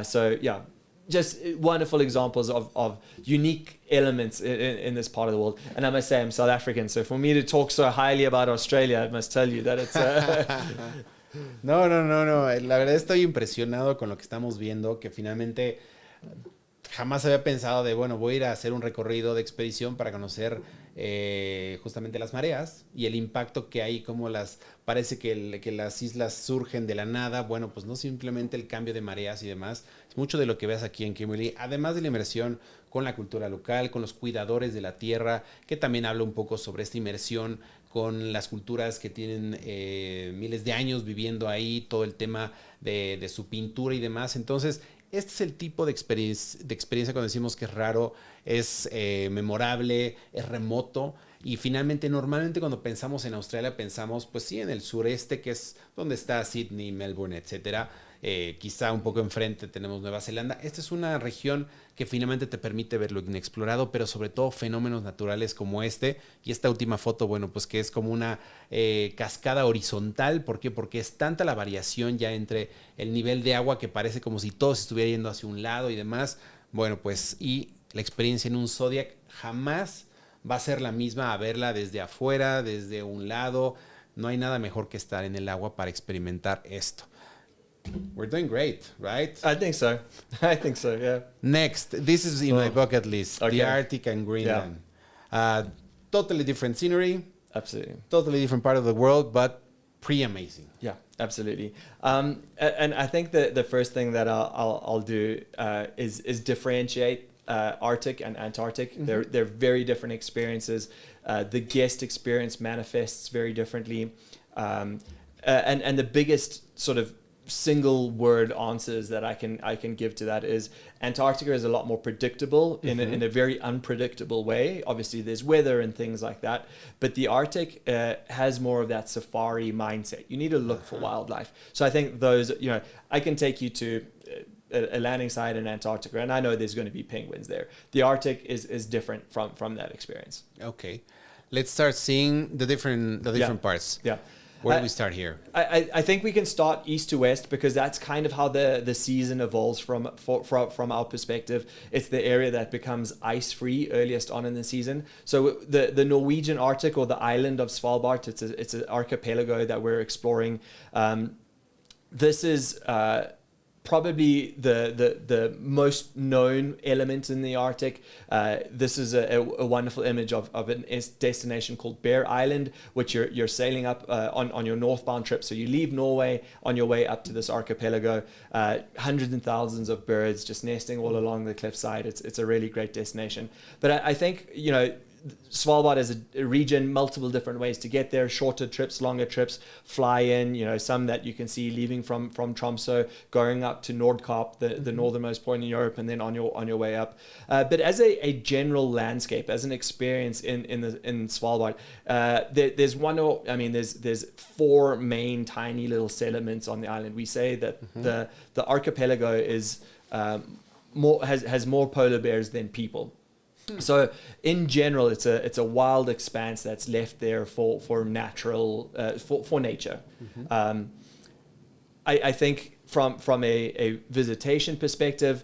[SPEAKER 3] So yeah, just wonderful examples of unique elements in this part of the world. And I must say, I'm South African, so for me to talk so highly about Australia, I must tell you that it's...
[SPEAKER 2] No. La verdad estoy impresionado con lo que estamos viendo, que finalmente jamás había pensado de, bueno, voy a ir a hacer un recorrido de expedición para conocer justamente las mareas y el impacto que hay, como parece que las islas surgen de la nada. Bueno, pues no simplemente el cambio de mareas y demás, es mucho de lo que ves aquí en Kimberley, además de la inmersión con la cultura local, con los cuidadores de la tierra, que también habla un poco sobre esta inmersión con las culturas que tienen miles de años viviendo ahí, todo el tema de su pintura y demás. Entonces, este es el tipo de experiencia cuando decimos que es raro, es memorable, es remoto. Y finalmente, normalmente cuando pensamos en Australia, pensamos, pues sí, en el sureste, que es donde está Sydney, Melbourne, etcétera. Quizá un poco enfrente tenemos Nueva Zelanda. Esta es una región que finalmente te permite ver lo inexplorado, pero sobre todo fenómenos naturales como este. Y esta última foto, bueno, pues que es como una cascada horizontal. ¿Por qué? Porque es tanta la variación ya entre el nivel de agua que parece como si todo se estuviera yendo hacia un lado y demás. Bueno, pues y la experiencia en un Zodiac jamás va a ser la misma a verla desde afuera, desde un lado. No hay nada mejor que estar en el agua para experimentar esto. We're doing great, right?
[SPEAKER 3] I think so. Yeah.
[SPEAKER 2] Next, this is in my bucket list,
[SPEAKER 3] Okay.
[SPEAKER 2] the Arctic and Greenland. Totally different scenery.
[SPEAKER 3] Absolutely.
[SPEAKER 2] Totally different part of the world, but pretty amazing.
[SPEAKER 3] Yeah, absolutely. And I think the first thing that I'll do is differentiate Arctic and Antarctic. They're very different experiences. The guest experience manifests very differently. And the biggest sort of single word answers that I can give to that is Antarctica is a lot more predictable in a very unpredictable way. Obviously there's weather and things like that, but the Arctic has more of that safari mindset. You need to look for wildlife. So I think those, I can take you to a landing site in Antarctica and I know there's going to be penguins there. The Arctic is different from that experience.
[SPEAKER 2] Okay, let's start seeing the different parts.
[SPEAKER 3] Yeah.
[SPEAKER 2] Where do we start here?
[SPEAKER 3] I think we can start east to west because that's kind of how the season evolves from our perspective. It's the area that becomes ice-free earliest on in the season. So the Norwegian Arctic, or the island of Svalbard, it's an archipelago that we're exploring. This is probably the most known element in the Arctic. This is a wonderful image of a destination called Bear Island, which you're sailing up on your northbound trip. So you leave Norway on your way up to this archipelago. Hundreds and thousands of birds just nesting all along the cliffside. It's a really great destination. But I think, Svalbard is a region, multiple different ways to get there, shorter trips, longer trips, fly in, some that you can see leaving from Tromsø, going up to Nordkapp, the northernmost point in Europe, and then on your way up. But as a general landscape, as an experience in Svalbard, there's 4 main tiny little settlements on the island. We say that the archipelago is has more polar bears than people. So in general, it's a wild expanse that's left there for natural for nature. I think from a visitation perspective,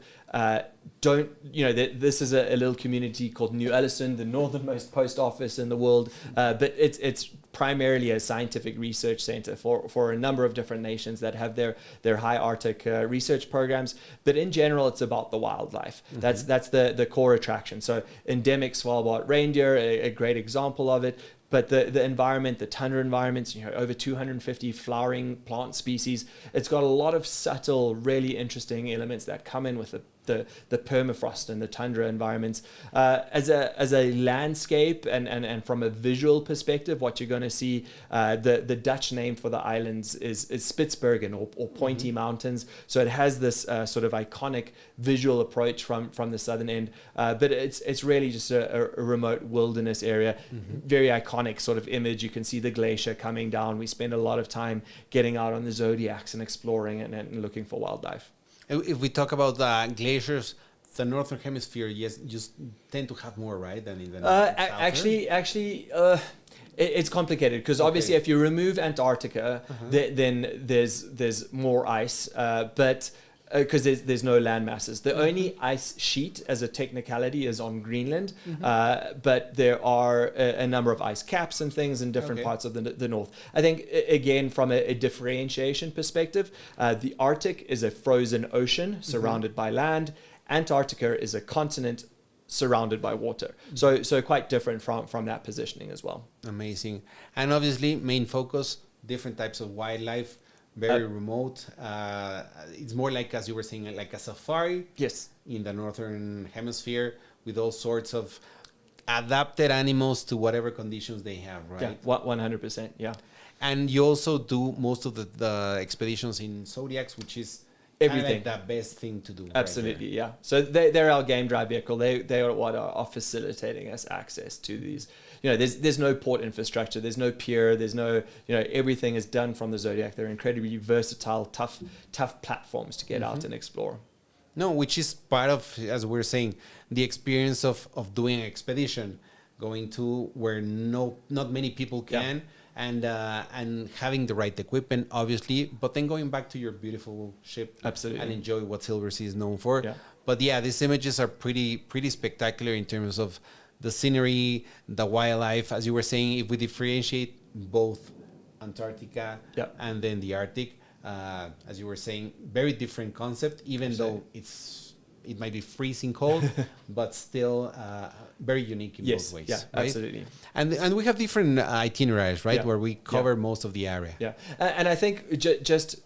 [SPEAKER 3] this is a little community called New Ellison, the northernmost post office in the world, but it's primarily a scientific research center for a number of different nations that have their high Arctic research programs. But in general, it's about the wildlife. That's the core attraction. So endemic Svalbard reindeer, a great example of it. But the environment, the tundra environments, over 250 flowering plant species. It's got a lot of subtle, really interesting elements that come in with the permafrost and the tundra environments. As a landscape and from a visual perspective, what you're going to see, the Dutch name for the islands is Spitsbergen or pointy mountains. So it has this sort of iconic visual approach from the southern end, but it's really just a remote wilderness area. Very iconic sort of image. You can see the glacier coming down. We spend a lot of time getting out on the zodiacs and exploring and looking for wildlife.
[SPEAKER 2] If we talk about glaciers, the northern hemisphere, yes, just tend to have more, right, than in the
[SPEAKER 3] actually, it's complicated because obviously if you remove Antarctica, then there's more ice, but because there's no land masses. The only ice sheet, as a technicality, is on Greenland, but there are a number of ice caps and things in different parts of the north. I think, again, from a differentiation perspective, the Arctic is a frozen ocean surrounded by land. Antarctica is a continent surrounded by water. So quite different from that positioning as well.
[SPEAKER 2] Amazing. And obviously, main focus, different types of wildlife, very remote. It's more like, as you were saying, like a safari.
[SPEAKER 3] Yes.
[SPEAKER 2] In the northern hemisphere, with all sorts of adapted animals to whatever conditions they have, right?
[SPEAKER 3] Yeah, 100%, yeah.
[SPEAKER 2] And you also do most of the expeditions in zodiacs, which is
[SPEAKER 3] everything,
[SPEAKER 2] like the best thing to do.
[SPEAKER 3] Absolutely, right, yeah. So they're our game drive vehicle. They are what are facilitating us access to these. There's no port infrastructure. There's no pier. There's no, everything is done from the Zodiac. They're incredibly versatile, tough platforms to get out and explore.
[SPEAKER 2] No, which is part of, as we're saying, the experience of doing an expedition, going to where not many people can. Yeah. And having the right equipment, obviously, but then going back to your beautiful ship.
[SPEAKER 3] Absolutely.
[SPEAKER 2] And enjoy what SilverSea is known for.
[SPEAKER 3] Yeah.
[SPEAKER 2] But yeah, these images are pretty spectacular in terms of the scenery, the wildlife. As you were saying, if we differentiate both Antarctica and then the Arctic, as you were saying, very different concept, even though it might be freezing cold, but still very unique in both ways.
[SPEAKER 3] Yeah,
[SPEAKER 2] right?
[SPEAKER 3] Absolutely.
[SPEAKER 2] And we have different itineraries, right, where we cover most of the area.
[SPEAKER 3] Yeah, and I think just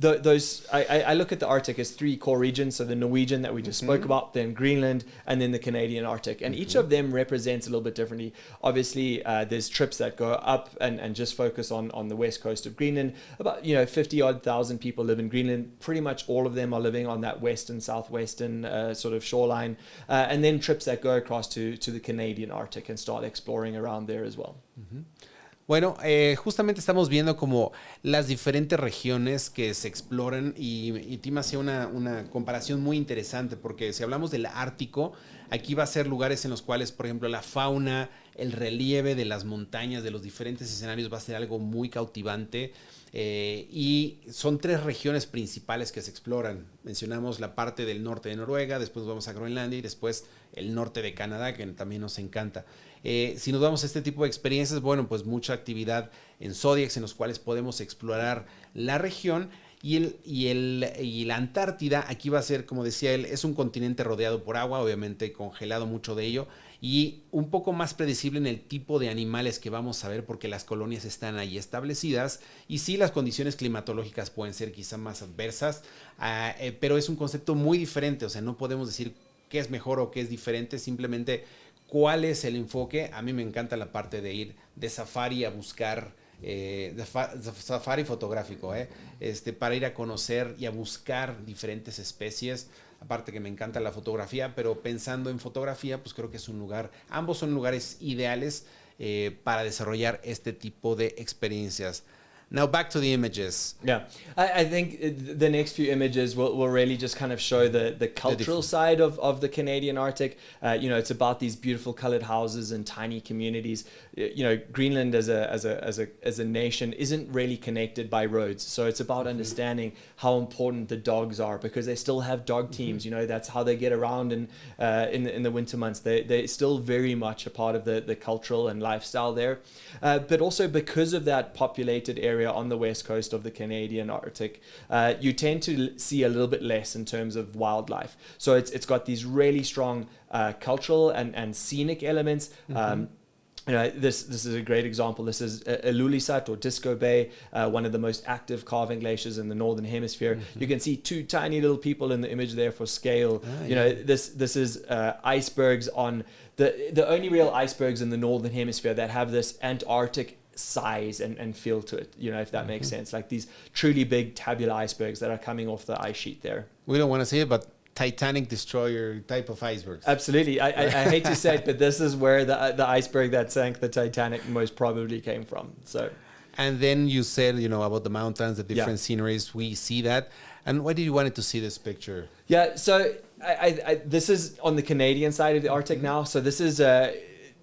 [SPEAKER 3] I look at the Arctic as three core regions. So the Norwegian that we just spoke about, then Greenland, and then the Canadian Arctic. And each of them represents a little bit differently. Obviously, there's trips that go up and just focus on the west coast of Greenland. About 50-odd thousand people live in Greenland. Pretty much all of them are living on that western, southwestern sort of shoreline. And then trips that go across to the Canadian Arctic and start exploring around there as well.
[SPEAKER 2] Bueno, justamente estamos viendo como las diferentes regiones que se exploran y Tim hacía una comparación muy interesante porque si hablamos del Ártico, aquí va a ser lugares en los cuales, por ejemplo, la fauna, el relieve de las montañas, de los diferentes escenarios va a ser algo muy cautivante y son 3 regiones principales que se exploran. Mencionamos la parte del norte de Noruega, después nos vamos a Groenlandia y después el norte de Canadá, que también nos encanta. Si nos vamos a este tipo de experiencias, bueno, pues mucha actividad en zodiacs en los cuales podemos explorar la región y la Antártida, aquí va a ser, como decía él, es un continente rodeado por agua, obviamente congelado mucho de ello, y un poco más predecible en el tipo de animales que vamos a ver porque las colonias están ahí establecidas y sí, las condiciones climatológicas pueden ser quizá más adversas, pero es un concepto muy diferente, o sea, no podemos decir qué es mejor o qué es diferente, simplemente cuál es el enfoque. A mí me encanta la parte de ir de safari a buscar, safari fotográfico, para ir a conocer y a buscar diferentes especies. Aparte que me encanta la fotografía, pero pensando en fotografía, pues creo que es un lugar, ambos son lugares ideales para desarrollar este tipo de experiencias. Now back to the images.
[SPEAKER 3] Yeah, I think the next few images will really just kind of show the cultural side of the Canadian Arctic. It's about these beautiful colored houses and tiny communities. Greenland as a nation isn't really connected by roads, so it's about understanding how important the dogs are because they still have dog teams. That's how they get around in the winter months. They're still very much a part of the cultural and lifestyle there, but also because of that populated area on the west coast of the Canadian Arctic, you tend to see a little bit less in terms of wildlife. So it's got these really strong cultural and scenic elements. This is a great example. This is Ilulissat or Disco Bay, one of the most active calving glaciers in the northern hemisphere. You can see two tiny little people in the image there for scale. This is icebergs on the only real icebergs in the northern hemisphere that have this Antarctic size and feel to it, if that makes sense. Like these truly big tabular icebergs that are coming off the ice sheet there.
[SPEAKER 2] We don't want to see it, but Titanic destroyer type of icebergs.
[SPEAKER 3] Absolutely. I hate to say it, but this is where the iceberg that sank the Titanic most probably came from. So,
[SPEAKER 2] and then you said, about the mountains, the different sceneries. We see that. And why did you want to see this picture?
[SPEAKER 3] Yeah, so I this is on the Canadian side of the Arctic now. So this is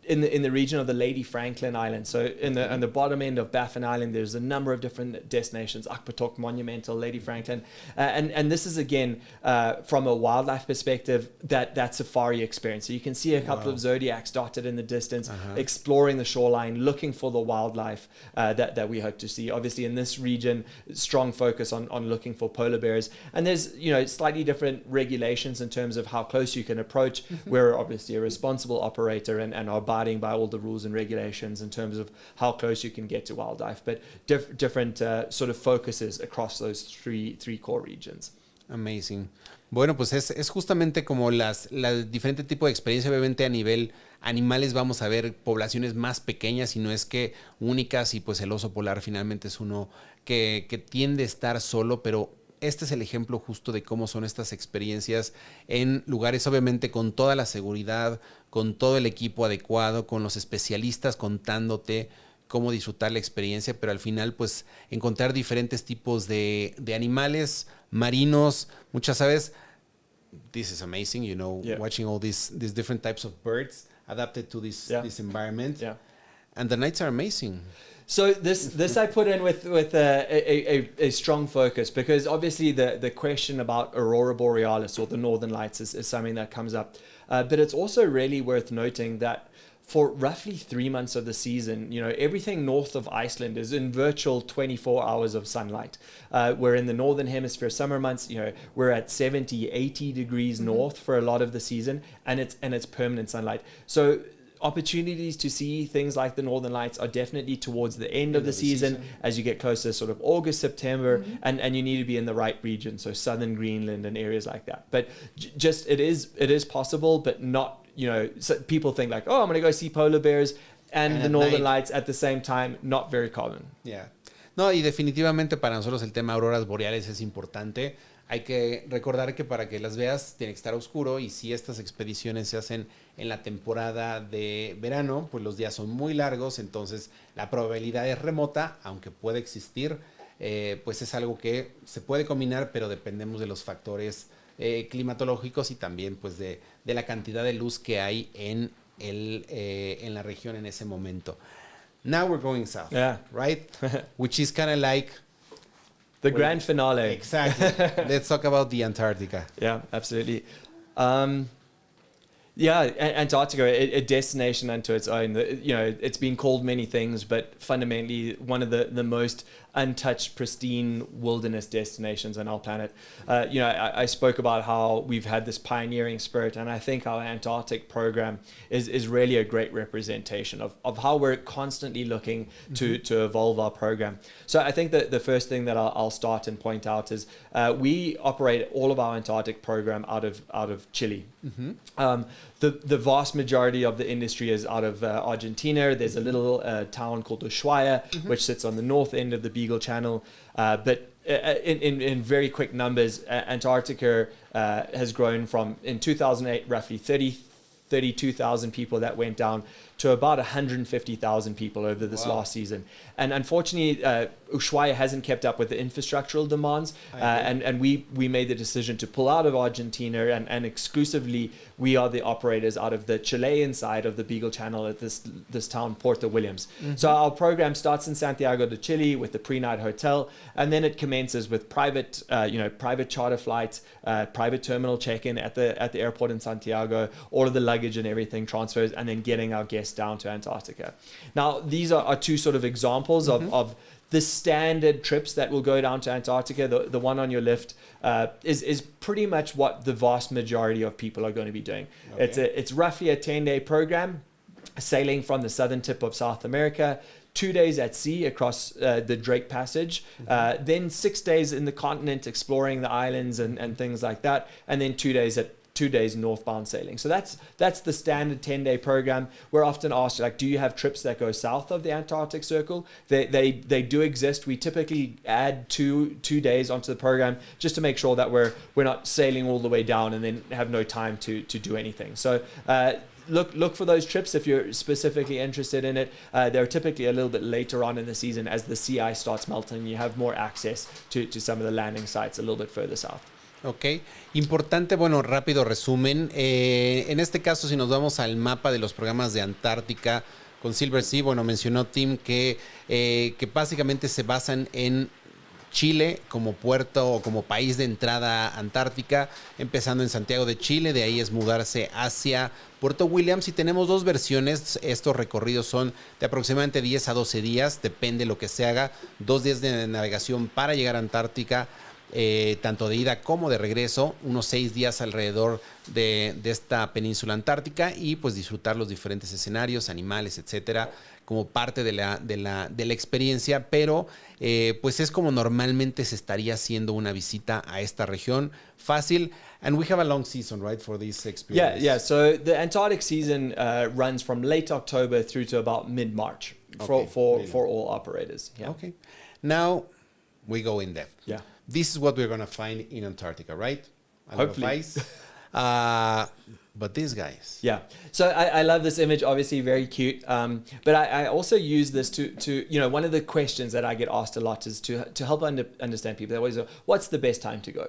[SPEAKER 3] in the region of the Lady Franklin Island. So on the bottom end of Baffin Island, there's a number of different destinations: Akpatok, Monumental, Lady Franklin, and this is again from a wildlife perspective that safari experience. So you can see a couple of zodiacs dotted in the distance, exploring the shoreline, looking for the wildlife that we hope to see. Obviously, in this region, strong focus on looking for polar bears, and there's slightly different regulations in terms of how close you can approach. We're obviously a responsible operator and are abiding by all the rules and regulations in terms of how close you can get to wildlife, but different sort of focuses across those three core regions.
[SPEAKER 2] Amazing. Bueno, pues es justamente como la diferente tipo de experiencia. Obviamente a nivel animales vamos a ver poblaciones más pequeñas y no es que únicas, y pues el oso polar finalmente es uno que tiende a estar solo, pero este es el ejemplo justo de cómo son estas experiencias en lugares, obviamente, con toda la seguridad, con todo el equipo adecuado, con los especialistas contándote cómo disfrutar la experiencia, pero al final, pues, encontrar diferentes tipos de animales marinos. Muchas veces, this is amazing, watching all these different types of birds adapted to this environment. Yeah. And the nights are amazing.
[SPEAKER 3] So this I put in with a strong focus, because obviously the question about Aurora Borealis or the Northern Lights is something that comes up. But it's also really worth noting that for roughly 3 months of the season, everything north of Iceland is in virtual 24 hours of sunlight. We're in the Northern Hemisphere summer months, we're at 70, 80 degrees north for a lot of the season, and it's permanent sunlight. So opportunities to see things like the Northern Lights are definitely towards the end of the season as you get closer, sort of August, September, and you need to be in the right region, so southern Greenland and areas like that. But just it is possible, but not, so people think like, oh, I'm going to go see polar bears and the Northern Lights at the same time. Not very common.
[SPEAKER 2] Yeah. No, y definitivamente para nosotros el tema auroras boreales es importante. Hay que recordar que para que las veas tiene que estar oscuro, y si estas expediciones se hacen en la temporada de verano, pues los días son muy largos, entonces la probabilidad es remota, aunque puede existir, pues es algo que se puede combinar, pero dependemos de los factores climatológicos y también pues de la cantidad de luz que hay en la región en ese momento. Now we're going south, right? Which is kind of like
[SPEAKER 3] the grand finale.
[SPEAKER 2] Exactly. Let's talk about the Antarctica.
[SPEAKER 3] Yeah, absolutely. Antarctica, a destination unto its own. It's been called many things, but fundamentally one of the most untouched, pristine wilderness destinations on our planet. I spoke about how we've had this pioneering spirit, and I think our Antarctic program is really a great representation of how we're constantly looking to evolve our program. So I think that the first thing that I'll start and point out is we operate all of our Antarctic program out of Chile. The vast majority of the industry is out of Argentina. There's a little town called Ushuaia, which sits on the north end of the Beagle Channel. But in very quick numbers, Antarctica has grown from, in 2008, roughly 32,000 people that went down to about 150,000 people over this last season. And unfortunately, Ushuaia hasn't kept up with the infrastructural demands. And we made the decision to pull out of Argentina, and exclusively we are the operators out of the Chilean side of the Beagle Channel at this town, Puerto Williams. So our program starts in Santiago de Chile with the pre-night hotel, and then it commences with private charter flights, private terminal check-in at the airport in Santiago, all of the luggage and everything transfers, and then getting our guests down to Antarctica. Now, these are two sort of examples of the standard trips that will go down to Antarctica. The one on your left is pretty much what the vast majority of people are going to be doing. Okay. It's roughly a 10-day program. sailing from the southern tip of South America, 2 days at sea across the Drake Passage, then 6 days in the continent exploring the islands and things like that, and then 2 days northbound sailing. So that's the standard 10-day program. We're often asked, like, do you have trips that go south of the Antarctic Circle? They do exist. We typically add two days onto the program just to make sure that we're not sailing all the way down and then have no time to do anything. So look for those trips if you're specifically interested in it. They're typically a little bit later on in the season as the sea ice starts melting. You have more access to some of the landing sites a little bit further south.
[SPEAKER 2] Ok, importante, bueno, rápido resumen. En este caso, si nos vamos al mapa de los programas de Antártica con SilverSea, bueno, mencionó Tim que básicamente se basan en Chile como puerto o como país de entrada antártica, empezando en Santiago de Chile, de ahí es mudarse hacia Puerto Williams y tenemos dos versiones. Estos recorridos son de aproximadamente 10 a 12 días, depende de lo que se haga, 2 días de navegación para llegar a Antártica, tanto de ida como de regreso, unos 6 días alrededor de esta península antártica y pues disfrutar los diferentes escenarios, animales, etcétera, como parte de la experiencia, pero pues es como normalmente se estaría haciendo una visita a esta región. Fácil. And we have a long season, right, for this experience?
[SPEAKER 3] Yeah. So the Antarctic season runs from late October through to about mid-March for all operators. Yeah.
[SPEAKER 2] Okay. Now we go in depth.
[SPEAKER 3] Yeah.
[SPEAKER 2] This is what we're going to find in Antarctica, right? A lot of
[SPEAKER 3] Hopefully.
[SPEAKER 2] ice. But these guys.
[SPEAKER 3] Yeah. So I love this image, obviously very cute. But I also use this to, you know, one of the questions that I get asked a lot is to help understand people. They always go, what's the best time to go?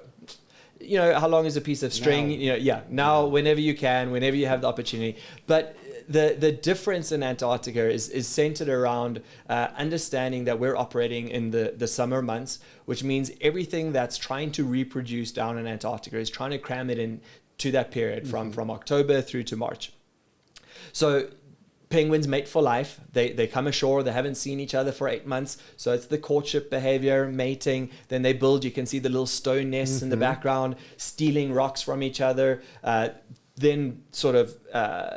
[SPEAKER 3] You know, how long is a piece of string?
[SPEAKER 2] Now.
[SPEAKER 3] You know, now, whenever you can, whenever you have the opportunity. But the difference in Antarctica is centered around understanding that we're operating in the summer months, which means everything that's trying to reproduce down in Antarctica is trying to cram it in to that period from October through to March. So penguins mate for life. They come ashore. They haven't seen each other for 8 months. So it's the courtship behavior, mating. Then they build. You can see the little stone nests in the background, stealing rocks from each other. Then sort of,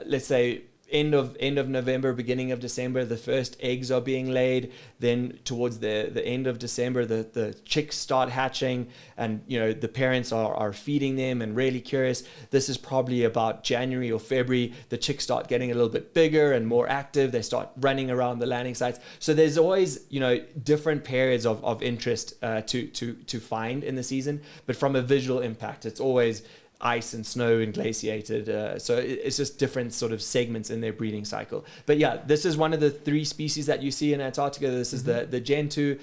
[SPEAKER 3] let's say, end of November, beginning of December, the first eggs are being laid. Then towards the end of December, the chicks start hatching, and you know the parents are feeding them and really curious. This is probably about January or February. The chicks start getting a little bit bigger and more active. They start running around the landing sites. So there's always, you know, different periods of interest to find in the season. But from a visual impact, it's always ice and snow and glaciated. So it's just different sort of segments in their breeding cycle. But yeah, this is one of the 3 species that you see in Antarctica. This is the Gentoo,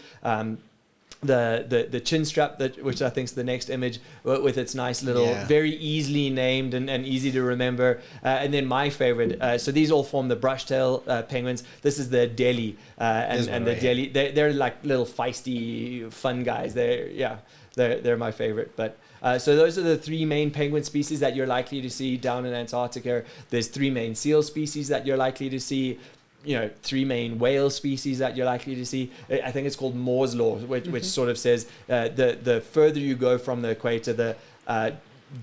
[SPEAKER 3] the chinstrap, which I think is the next image, with its nice little, very easily named and easy to remember. And then my favorite, so these all form the brushtail penguins. This is the Delhi, and the Delhi, they're like little feisty, fun guys. They're my favorite. But so those are the 3 main penguin species that you're likely to see down in Antarctica. There's 3 main seal species that you're likely to see. You know, 3 main whale species that you're likely to see. I think it's called Moore's law, which sort of says the further you go from the equator, the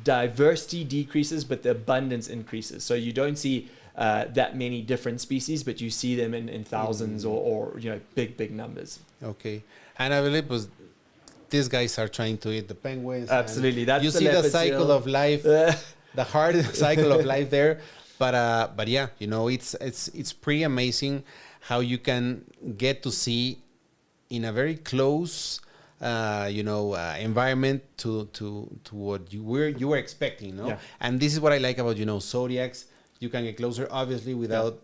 [SPEAKER 3] diversity decreases, but the abundance increases. So you don't see that many different species, but you see them in thousands or you know, big numbers.
[SPEAKER 2] Okay. And I believe these guys are trying to eat the penguins.
[SPEAKER 3] Absolutely. That's
[SPEAKER 2] you see the cycle of life, the hard cycle of life there. But yeah, you know, it's pretty amazing how you can get to see in a very close, environment to what you were expecting, you know. Yeah. And this is what I like about, you know, zodiacs. You can get closer, obviously, without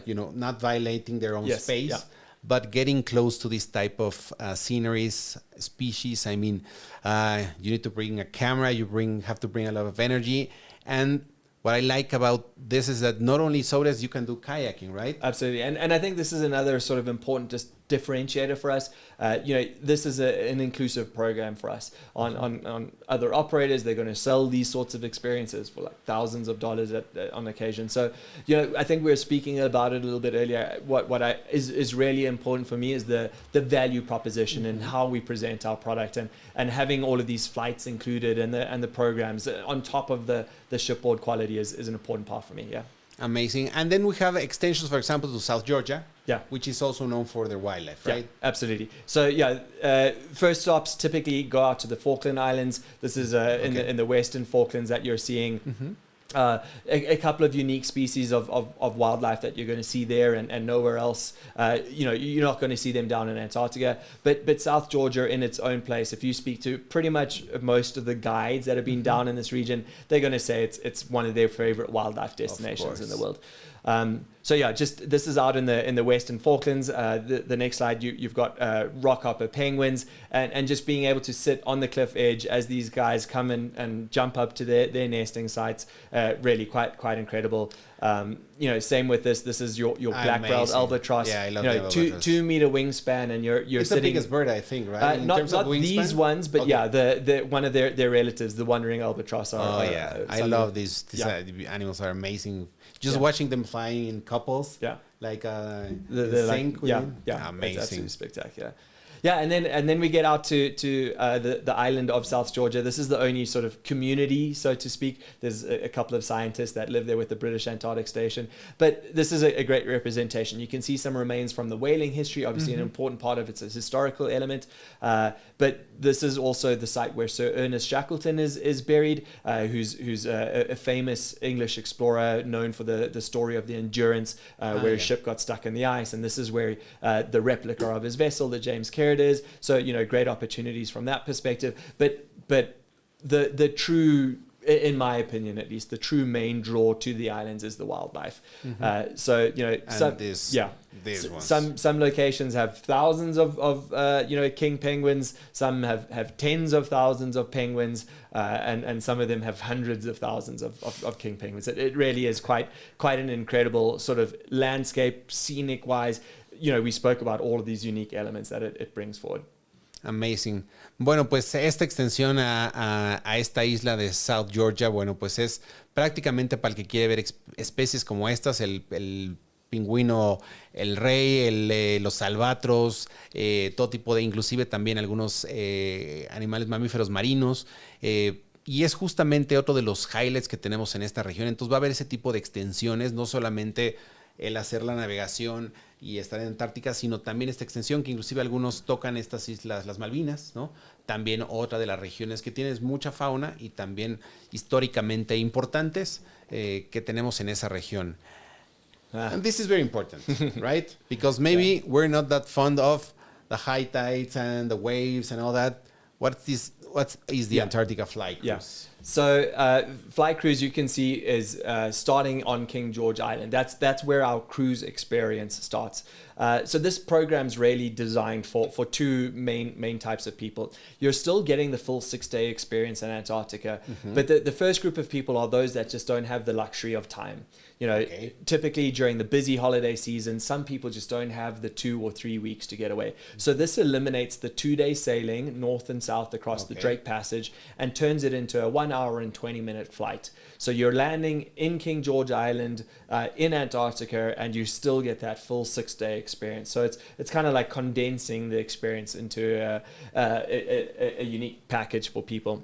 [SPEAKER 2] you know, not violating their own space. Yeah. But getting close to this type of sceneries, species, I mean, you need to bring a camera, have to bring a lot of energy. And what I like about this is that not only zodiacs, you can do kayaking, right?
[SPEAKER 3] Absolutely. And I think this is another sort of important differentiator for us. You know, this is an inclusive program for us. On other operators, they're going to sell these sorts of experiences for like thousands of dollars on occasion. So, you know, I think we were speaking about it a little bit earlier. What is really important for me is the value proposition and how we present our product, and having all of these flights included and the programs on top of the shipboard quality is an important part for me. Yeah.
[SPEAKER 2] Amazing. And then we have extensions, for example, to South Georgia,
[SPEAKER 3] Yeah.
[SPEAKER 2] which is also known for their wildlife, right?
[SPEAKER 3] Yeah, absolutely. So first stops typically go out to the Falkland Islands. This is in the Western Falklands that you're seeing. A couple of unique species of wildlife that you're going to see there and nowhere else. You're not going to see them down in Antarctica. But South Georgia in its own place, if you speak to pretty much most of the guides that have been down in this region, they're going to say it's one of their favorite wildlife destinations in the world. This is out in the Western Falklands. The next slide, you've got rockhopper penguins, and just being able to sit on the cliff edge as these guys come and jump up to their nesting sites, really quite incredible. Same with this. This is your black-browed albatross.
[SPEAKER 2] Yeah, I love the albatross.
[SPEAKER 3] 2 meter wingspan, and you're
[SPEAKER 2] it's
[SPEAKER 3] sitting.
[SPEAKER 2] the biggest bird, I think, right? In
[SPEAKER 3] not
[SPEAKER 2] terms of wingspan?
[SPEAKER 3] these ones, but
[SPEAKER 2] Okay.
[SPEAKER 3] the one of their relatives, the wandering albatross.
[SPEAKER 2] I love these animals are amazing. Just watching them flying in couples.
[SPEAKER 3] Yeah.
[SPEAKER 2] Like
[SPEAKER 3] the
[SPEAKER 2] sync with them.
[SPEAKER 3] amazing,
[SPEAKER 2] Amazing.
[SPEAKER 3] that's absolutely spectacular. Yeah, and then we get out to the island of South Georgia. This is the only sort of community, so to speak. There's a couple of scientists that live there with the British Antarctic Station, but this is a great representation. You can see some remains from the whaling history. Obviously, an important part of it's a historical element, but this is also the site where Sir Ernest Shackleton is buried, who's a famous English explorer known for the story of the Endurance, where his ship got stuck in the ice, and this is where the replica of his vessel, the James Caird, is. So great opportunities from that perspective. But the true, in my opinion at least, the true main draw to the islands is the wildlife. Some locations have thousands of king penguins. Some have tens of thousands of penguins, and some of them have hundreds of thousands of king penguins. It really is quite an incredible sort of landscape, scenic wise. We spoke about all of these unique elements that it brings forward.
[SPEAKER 2] Amazing. Bueno, pues esta extensión a esta isla de South Georgia, bueno, pues es prácticamente para el que quiere ver especies como estas, el pingüino, el rey, los albatros, todo tipo de, inclusive también algunos animales mamíferos marinos. Y es justamente otro de los highlights que tenemos en esta región. Entonces va a haber ese tipo de extensiones, no solamente el hacer la navegación y estar en Antártica, sino también esta extensión que inclusive algunos tocan estas islas, las Malvinas, ¿no? También otra de las regiones que tienes mucha fauna y también históricamente importantes que tenemos en esa región. And this is very important, right? Because maybe we're not that fond of the high tides and the waves and all that. What is the Antarctica fly cruise?
[SPEAKER 3] Yeah. So fly cruise, you can see, is starting on King George Island. That's where our cruise experience starts. So this program's really designed for two main types of people. You're still getting the full 6-day experience in Antarctica, but the first group of people are those that just don't have the luxury of time. Typically during the busy holiday season, some people just don't have the 2 or 3 weeks to get away. So this eliminates the 2-day sailing north and south across the Drake Passage and turns it into a 1 hour and 20-minute flight. So you're landing in King George Island in Antarctica, and you still get that full 6-day experience. So it's kind of like condensing the experience into a unique package for people.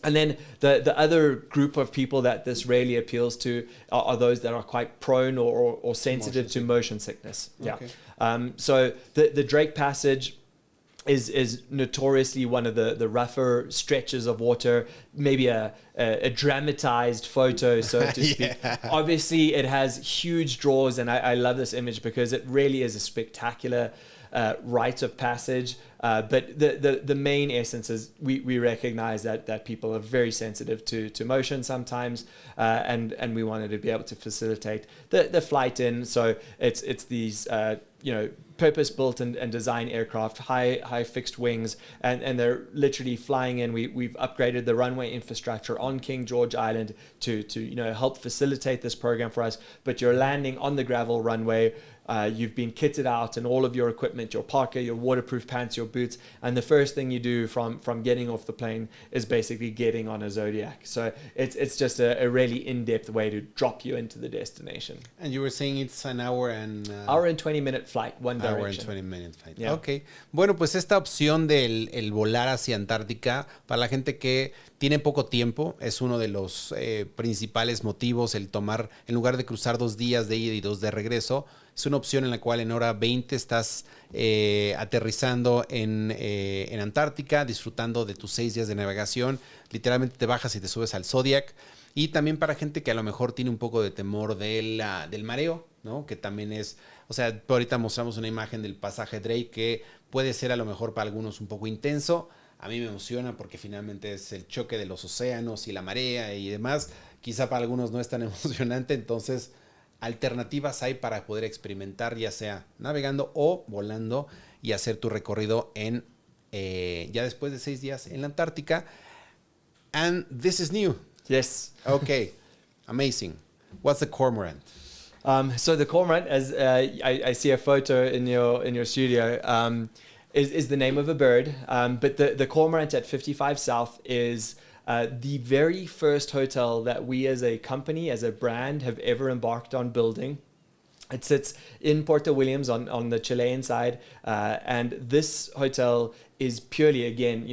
[SPEAKER 3] And then the other group of people that this really appeals to are those that are quite prone or sensitive to motion sickness.
[SPEAKER 2] Okay.
[SPEAKER 3] Yeah. So the Drake Passage is notoriously one of the rougher stretches of water, maybe a dramatized photo, so to speak. Obviously, it has huge draws, and I love this image because it really is a spectacular rite of passage. But the main essence is we recognize that people are very sensitive to motion sometimes, and we wanted to be able to facilitate the flight in. So it's these purpose-built and designed aircraft, high fixed wings, and they're literally flying in. We've upgraded the runway infrastructure on King George Island to help facilitate this program for us. But you're landing on the gravel runway. You've been kitted out and all of your equipment, your parka, your waterproof pants, your boots. And the first thing you do from getting off the plane is basically getting on a Zodiac. So it's just a really in-depth way to drop you into the destination.
[SPEAKER 2] And you were saying it's an hour and...
[SPEAKER 3] hour and 20-minute flight, one direction.
[SPEAKER 2] Hour and 20-minute flight.
[SPEAKER 3] Yeah.
[SPEAKER 2] Ok. Bueno, pues esta opción del el volar hacia Antártica, para la gente que tiene poco tiempo, es uno de los principales motivos, el tomar, en lugar de cruzar 2 días de ida y 2 de regreso, es una opción en la cual en hora 20 estás aterrizando en Antártica, disfrutando de tus 6 días de navegación. Literalmente te bajas y te subes al Zodiac. Y también para gente que a lo mejor tiene un poco de temor del mareo, ¿no? Que también es, o sea, ahorita mostramos una imagen del pasaje Drake que puede ser a lo mejor para algunos un poco intenso. A mí me emociona porque finalmente es el choque de los océanos y la marea y demás. Quizá para algunos no es tan emocionante, entonces alternativas hay para poder experimentar, ya sea navegando o volando y hacer tu recorrido en ya después de 6 días en la Antártica. And this is new.
[SPEAKER 3] Yes.
[SPEAKER 2] Okay, amazing. What's the cormorant?
[SPEAKER 3] So the cormorant, as I see a photo in your studio, is the name of a bird. But the cormorant at 55 South is the very first hotel that we as a company, as a brand, have ever embarked on building. It sits in Puerto Williams on the Chilean side, and this hotel is purely, again,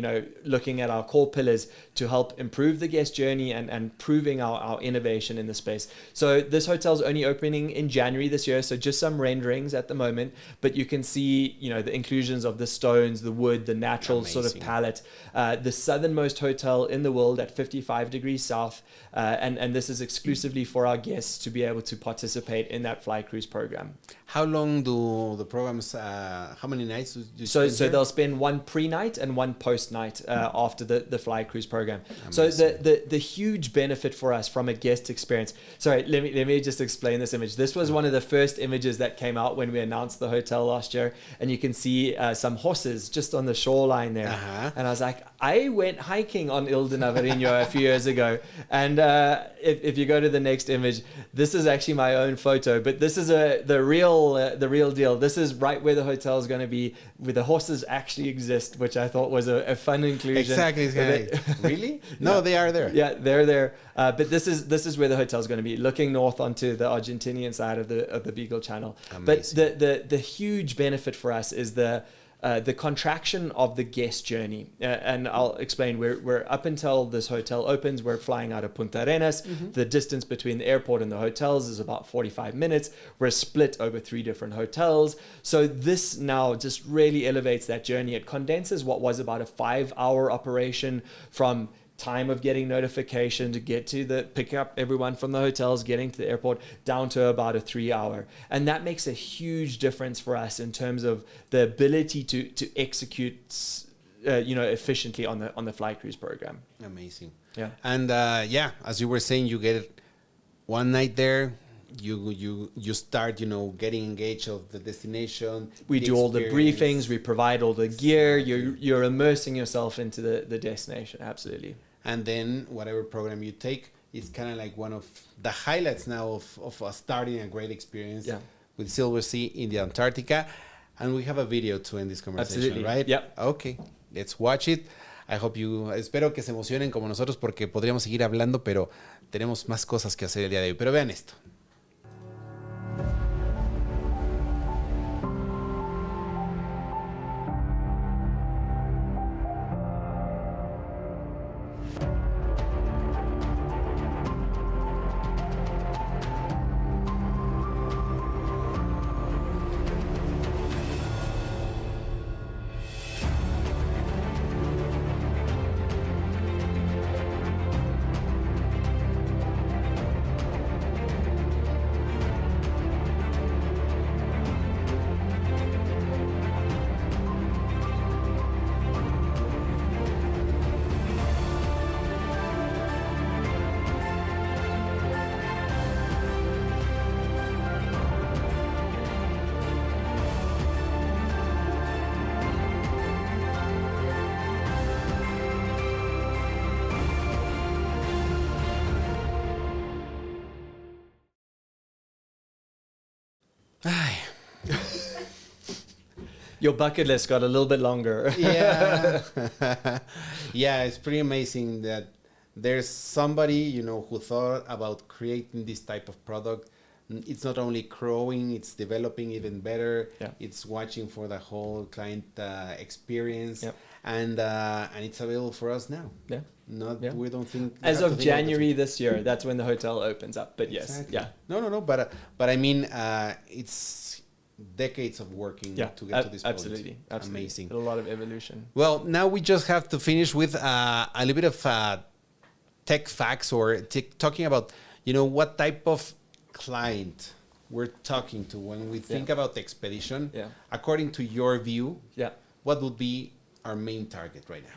[SPEAKER 3] looking at our core pillars to help improve the guest journey and proving our innovation in the space. So this hotel is only opening in January this year, so just some renderings at the moment, but you can see, the inclusions of the stones, the wood, the natural sort of palette. The southernmost hotel in the world at 55 degrees south, and this is exclusively for our guests to be able to participate in that fly cruise program.
[SPEAKER 2] How long do the programs, how many nights do you
[SPEAKER 3] So
[SPEAKER 2] spend here?
[SPEAKER 3] they'll spend one pre-night and one post-night after the fly cruise program.
[SPEAKER 2] Amazing.
[SPEAKER 3] So the huge benefit for us from a guest experience. Sorry, let me just explain this image. This was one of the first images that came out when we announced the hotel last year, and you can see some horses just on the shoreline there.
[SPEAKER 2] Uh-huh.
[SPEAKER 3] And I was like, I went hiking on Ilha de Navarino a few years ago, and if you go to the next image, this is actually my own photo, but this is the real deal. This is right where the hotel is going to be, where the horses actually exist, which I thought was a fun inclusion.
[SPEAKER 2] Exactly. Really? No,
[SPEAKER 3] Yeah.
[SPEAKER 2] they are there.
[SPEAKER 3] Yeah, they're there. But this is where the hotel is going to be, looking north onto the Argentinian side of the Beagle Channel.
[SPEAKER 2] Amazing.
[SPEAKER 3] But the huge benefit for us is the contraction of the guest journey, and I'll explain. We're up until this hotel opens, we're flying out of Punta Arenas.
[SPEAKER 2] Mm-hmm.
[SPEAKER 3] The distance between the airport and the hotels is about 45 minutes. We're split over 3 different hotels. So this now just really elevates that journey. It condenses what was about a 5-hour operation from time of getting notification to get to pick up everyone from the hotels, getting to the airport, down to about a 3-hour. And that makes a huge difference for us in terms of the ability to execute efficiently on the fly cruise program.
[SPEAKER 2] Amazing.
[SPEAKER 3] Yeah.
[SPEAKER 2] And as you were saying, you get one night there. You start, getting engaged of the destination.
[SPEAKER 3] We do all the
[SPEAKER 2] experience.
[SPEAKER 3] briefings, we provide all the gear, you're immersing yourself into the destination, absolutely.
[SPEAKER 2] And then whatever program you take is kind of like one of the highlights now of starting a great experience with SilverSea in the Antarctica. And we have a video to end this conversation,
[SPEAKER 3] Absolutely.
[SPEAKER 2] right?
[SPEAKER 3] Yep.
[SPEAKER 2] Okay, let's watch it. Espero que se emocionen como nosotros porque podríamos seguir hablando, pero tenemos más cosas que hacer el día de hoy. Pero vean esto.
[SPEAKER 3] Your bucket list got a little bit longer.
[SPEAKER 2] Yeah. Yeah, it's pretty amazing that there's somebody, you know, who thought about creating this type of product. It's not only growing, it's developing even better.
[SPEAKER 3] Yeah.
[SPEAKER 2] It's watching for the whole client experience.
[SPEAKER 3] Yep.
[SPEAKER 2] And it's available for us now.
[SPEAKER 3] Yeah.
[SPEAKER 2] Not,
[SPEAKER 3] Yeah.
[SPEAKER 2] we don't think we
[SPEAKER 3] As
[SPEAKER 2] have to
[SPEAKER 3] of
[SPEAKER 2] think about
[SPEAKER 3] January this year, that's when the hotel opens up. But yes,
[SPEAKER 2] Exactly.
[SPEAKER 3] yeah.
[SPEAKER 2] No. But I mean, it's decades of working
[SPEAKER 3] Yeah,
[SPEAKER 2] to get to this point.
[SPEAKER 3] absolutely.
[SPEAKER 2] Amazing.
[SPEAKER 3] A lot of evolution.
[SPEAKER 2] Well, now we just have to finish with a little bit of tech facts or talking about, you know, what type of client we're talking to when we think about the expedition.
[SPEAKER 3] Yeah.
[SPEAKER 2] According to your view,
[SPEAKER 3] Yeah.
[SPEAKER 2] what would be our main target right now?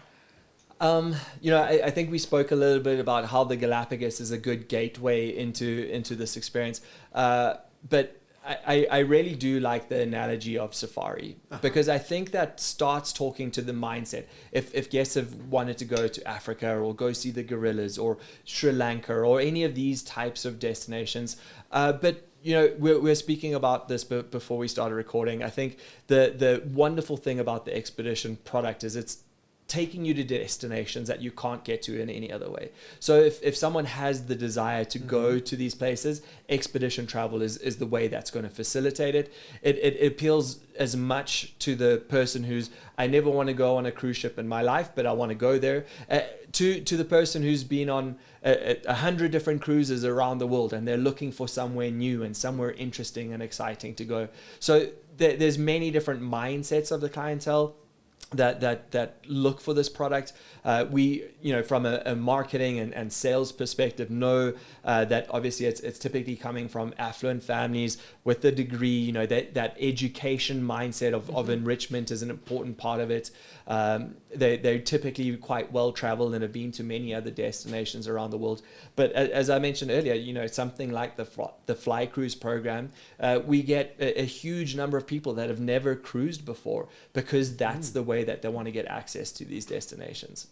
[SPEAKER 3] You know, I think we spoke a little bit about how the Galapagos is a good gateway into this experience. But I really do like the analogy of safari because I think that starts talking to the mindset. If guests have wanted to go to Africa or go see the gorillas or Sri Lanka or any of these types of destinations, but you know, we're speaking about this before we started recording. I think the wonderful thing about the expedition product is it's taking you to destinations that you can't get to in any other way. So if someone has the desire to go to these places, expedition travel is the way that's going to facilitate it. It appeals as much to the person who's, I never want to go on a cruise ship in my life, but I want to go there, to the person who's been on 100 different cruises around the world and they're looking for somewhere new and somewhere interesting and exciting to go. So there's many different mindsets of the clientele that look for this product. We, you know, from a marketing and sales perspective, know that obviously it's typically coming from affluent families with a degree. You know, that education mindset of enrichment is an important part of it. They're typically quite well traveled and have been to many other destinations around the world. But as I mentioned earlier, you know, something like the Fly Cruise program, we get a huge number of people that have never cruised before because that's the way that they want to get access to these destinations.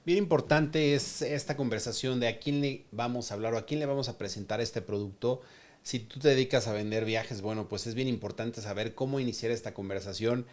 [SPEAKER 2] Bien importante es esta conversación de a quién le vamos a hablar o a quién le vamos a presentar este producto. Si tú te dedicas a vender viajes, bueno, pues es bien importante saber cómo iniciar esta conversación.